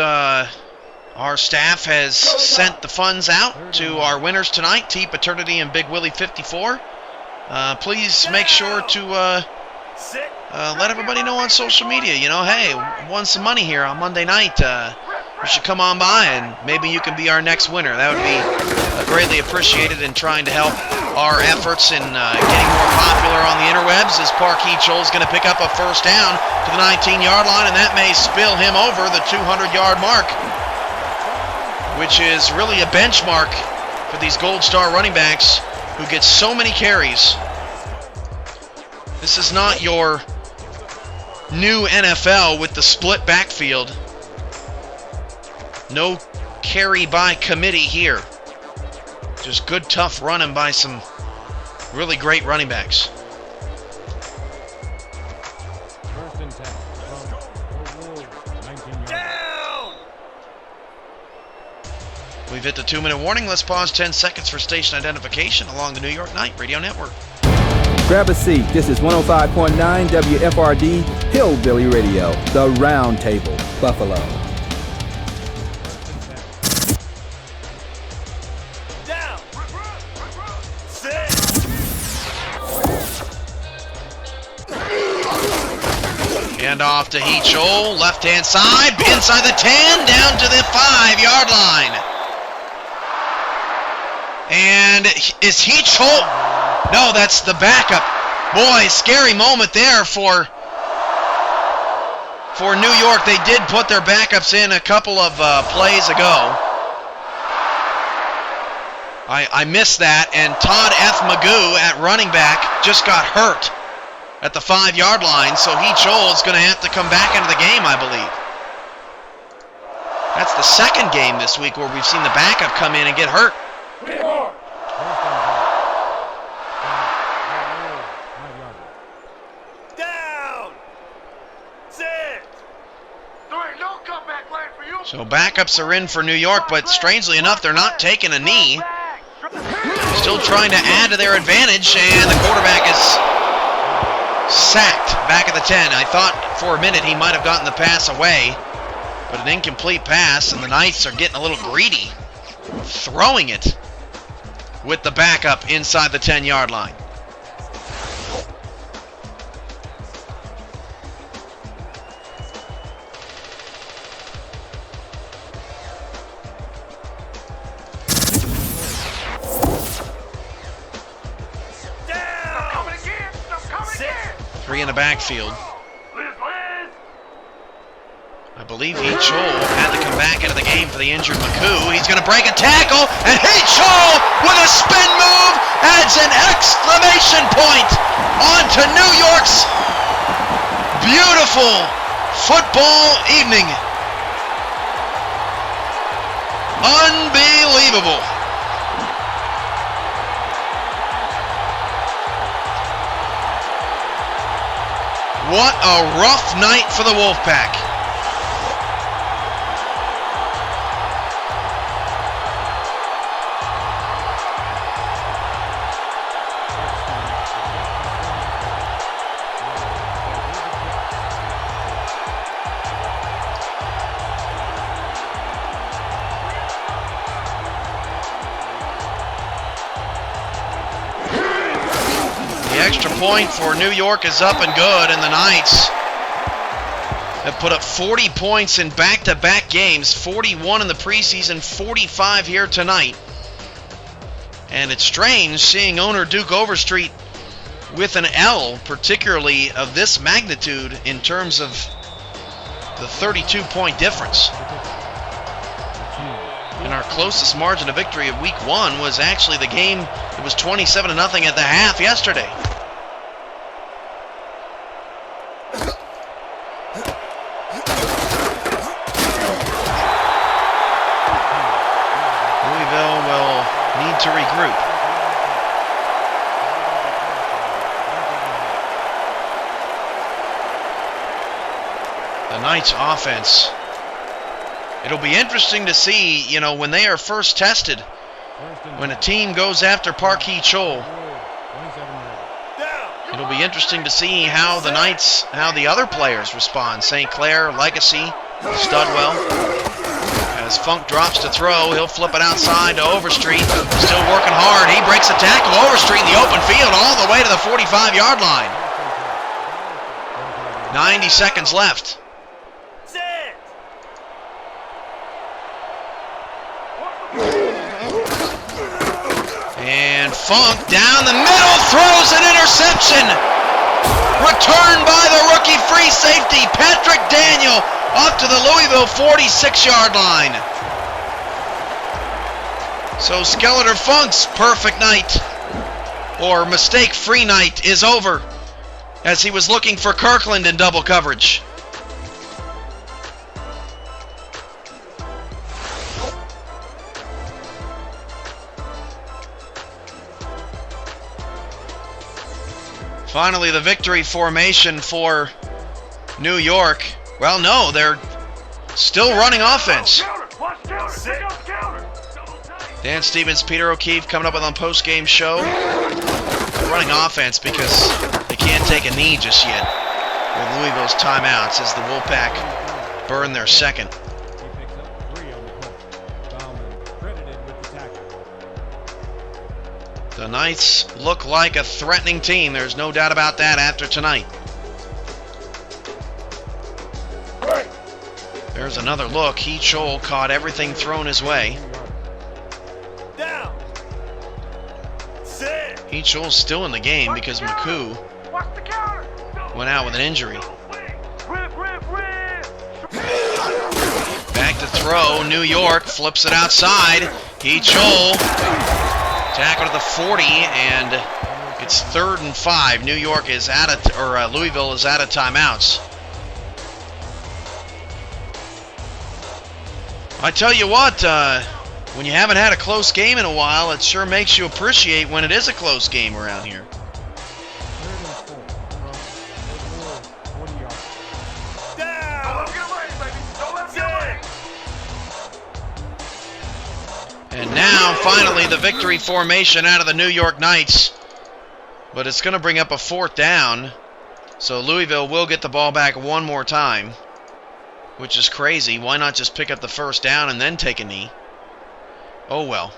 our staff has sent the funds out to our winners tonight, T Paternity and Big Willie 54. Please make sure to let everybody know on social media, hey, won some money here on Monday night. You should come on by and maybe you can be our next winner. That would be greatly appreciated in trying to help our efforts in getting more popular on the interwebs, as Park Heachol is going to pick up a first down to the 19-yard line, and that may spill him over the 200-yard mark, which is really a benchmark for these Gold Star running backs who get so many carries. This is not your new NFL with the split backfield. No carry by committee here. Just good, tough running by some really great running backs. First and 10 from the 19-yard. Down. We've hit the 2-minute warning. Let's pause 10 seconds for station identification along the New York Night Radio Network. Grab a seat. This is 105.9 WFRD Hillbilly Radio, the Round Table, Buffalo. Down. Sit. Hand off to Heachol, left-hand side, inside the 10, down to the 5-yard line. And is Heachol? No, that's the backup. Boy, scary moment there for New York. They did put their backups in a couple of plays ago. I missed that, and Todd F. Magoo at running back just got hurt at the 5-yard line, so Heachol is going to have to come back into the game, I believe. That's the second game this week where we've seen the backup come in and get hurt. Down. Sit. There ain't no comeback line for you. So backups are in for New York, but strangely enough, they're not taking a knee. Still trying to add to their advantage, and the quarterback is sacked back at the 10. I thought for a minute he might have gotten the pass away, but an incomplete pass, and the Knights are getting a little greedy, throwing it with the backup inside the 10-yard line. Three in the backfield. I believe Heachol had to come back into the game for the injured Magoo. He's going to break a tackle, and Heachol with a spin move adds an exclamation point onto New York's beautiful football evening. Unbelievable. What a rough night for the Wolfpack. Extra point for New York is up and good, and the Knights have put up 40 points in back-to-back games, 41 in the preseason, 45 here tonight. And it's strange seeing owner Duke Overstreet with an L, particularly of this magnitude in terms of the 32-point difference. And our closest margin of victory of week 1 was actually the game. It was 27-0 at the half yesterday. Louisville will need to regroup. The Knights offense. It'll be interesting to see, when they are first tested, when a team goes after Park Hee-Chol. It'll be interesting to see how the other players respond. St. Clair, Legacy, Studwell. As Funk drops to throw, he'll flip it outside to Overstreet. Still working hard. He breaks a tackle. Overstreet in the open field all the way to the 45-yard line. 90 seconds left. And Funk down the middle, throws an interception. Returned by the rookie free safety, Patrick Daniel, up to the Louisville 46-yard line. So Skeletor Funk's perfect night, or mistake-free night, is over as he was looking for Kirkland in double coverage. Finally, the victory formation for New York. Well, no, they're still running offense. Dan Stevens, Peter O'Keefe coming up with on post-game show. They're running offense because they can't take a knee just yet with Louisville's timeouts as the Wolfpack burn their second. The Knights look like a threatening team. There's no doubt about that after tonight. There's another look. Hee-Chol caught everything thrown his way. Hee-Chol's still in the game because McCoo went out with an injury. Back to throw. New York flips it outside. Hee-Chol tackle to the 40, and it's 3rd and 5. New York is Louisville is out of timeouts. I tell you what, when you haven't had a close game in a while, it sure makes you appreciate when it is a close game around here. And now, finally, the victory formation out of the New York Knights. But it's going to bring up a 4th down. So Louisville will get the ball back one more time, which is crazy. Why not just pick up the 1st down and then take a knee? Oh well.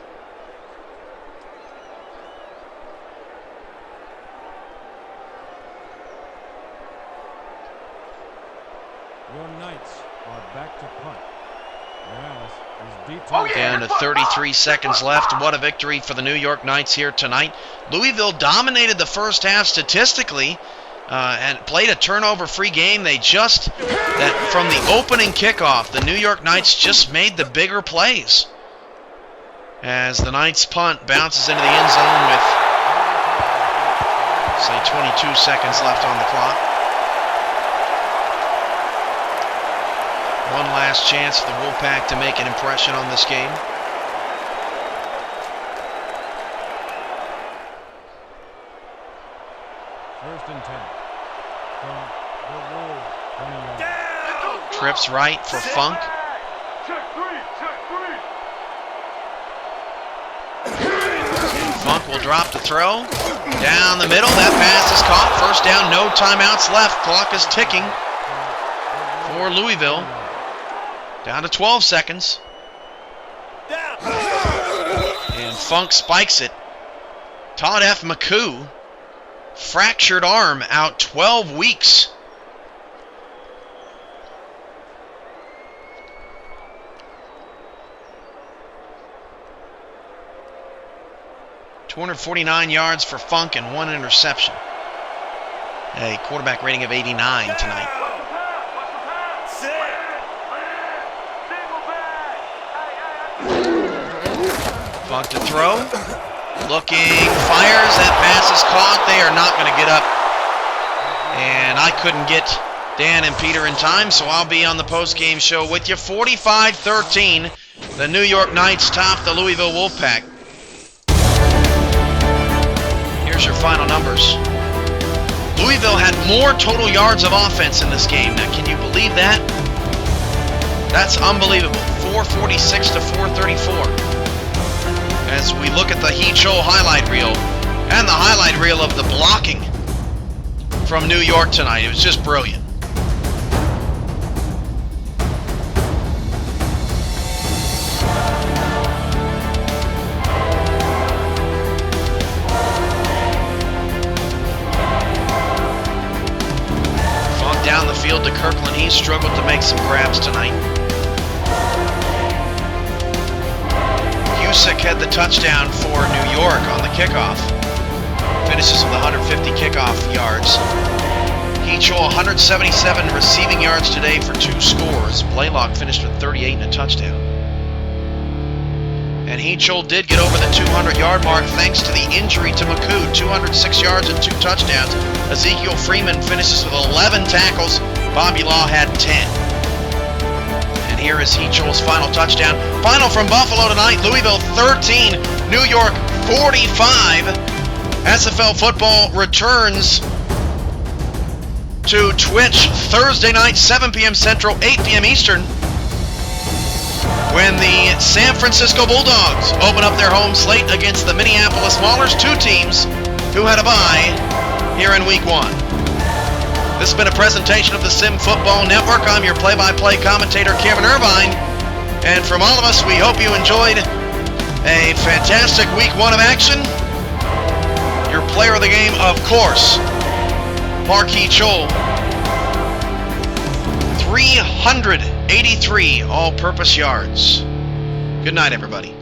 Your Knights are back to punt. Morales is deep. Down to 33 seconds left. What a victory for the New York Knights here tonight. Louisville dominated the first half statistically and played a turnover-free game. They from the opening kickoff, the New York Knights just made the bigger plays. As the Knights punt bounces into the end zone with, say, 22 seconds left on the clock. One last chance for the Wolfpack to make an impression on this game. First and 10 from Trips right for Funk. Funk will drop the throw. Down the middle. That pass is caught. First down. No timeouts left. Clock is ticking for Louisville. Down to 12 seconds. And Funk spikes it. Todd F. McCoo. Fractured arm, out 12 weeks. ...249 yards for Funk and 1 interception. A quarterback rating of 89 tonight. Funk to throw. Looking, fires. That pass is caught. They are not going to get up. And I couldn't get Dan and Peter in time, so I'll be on the post-game show with you. 45-13. The New York Knights top the Louisville Wolfpack. Here's your final numbers. Louisville had more total yards of offense in this game. Now, can you believe that? That's unbelievable. 446 to 434. As we look at the He-Cho highlight reel and the highlight reel of the blocking from New York tonight. It was just brilliant. Funk down the field to Kirkland. He struggled to make some grabs tonight. Husick had the touchdown for New York on the kickoff. Finishes with 150 kickoff yards. He-Cho 177 receiving yards today for 2 scores. Blaylock finished with 38 and a touchdown. And He-Cho did get over the 200-yard mark thanks to the injury to McCoo. 206 yards and 2 touchdowns. Ezekiel Freeman finishes with 11 tackles. Bobby Law had 10. And here is He-Cho's final touchdown. Final from Buffalo tonight. Louisville 13, New York 45. SFL football returns to Twitch Thursday night, 7 p.m. Central, 8 p.m. Eastern, when the San Francisco Bulldogs open up their home slate against the Minneapolis Maulers, 2 teams who had a bye here in Week 1. This has been a presentation of the Sim Football Network. I'm your play-by-play commentator, Cameron Irvine. And from all of us, we hope you enjoyed a fantastic Week 1 of action. Your player of the game, of course, Mark He-Cho. 383 all-purpose yards. Good night, everybody.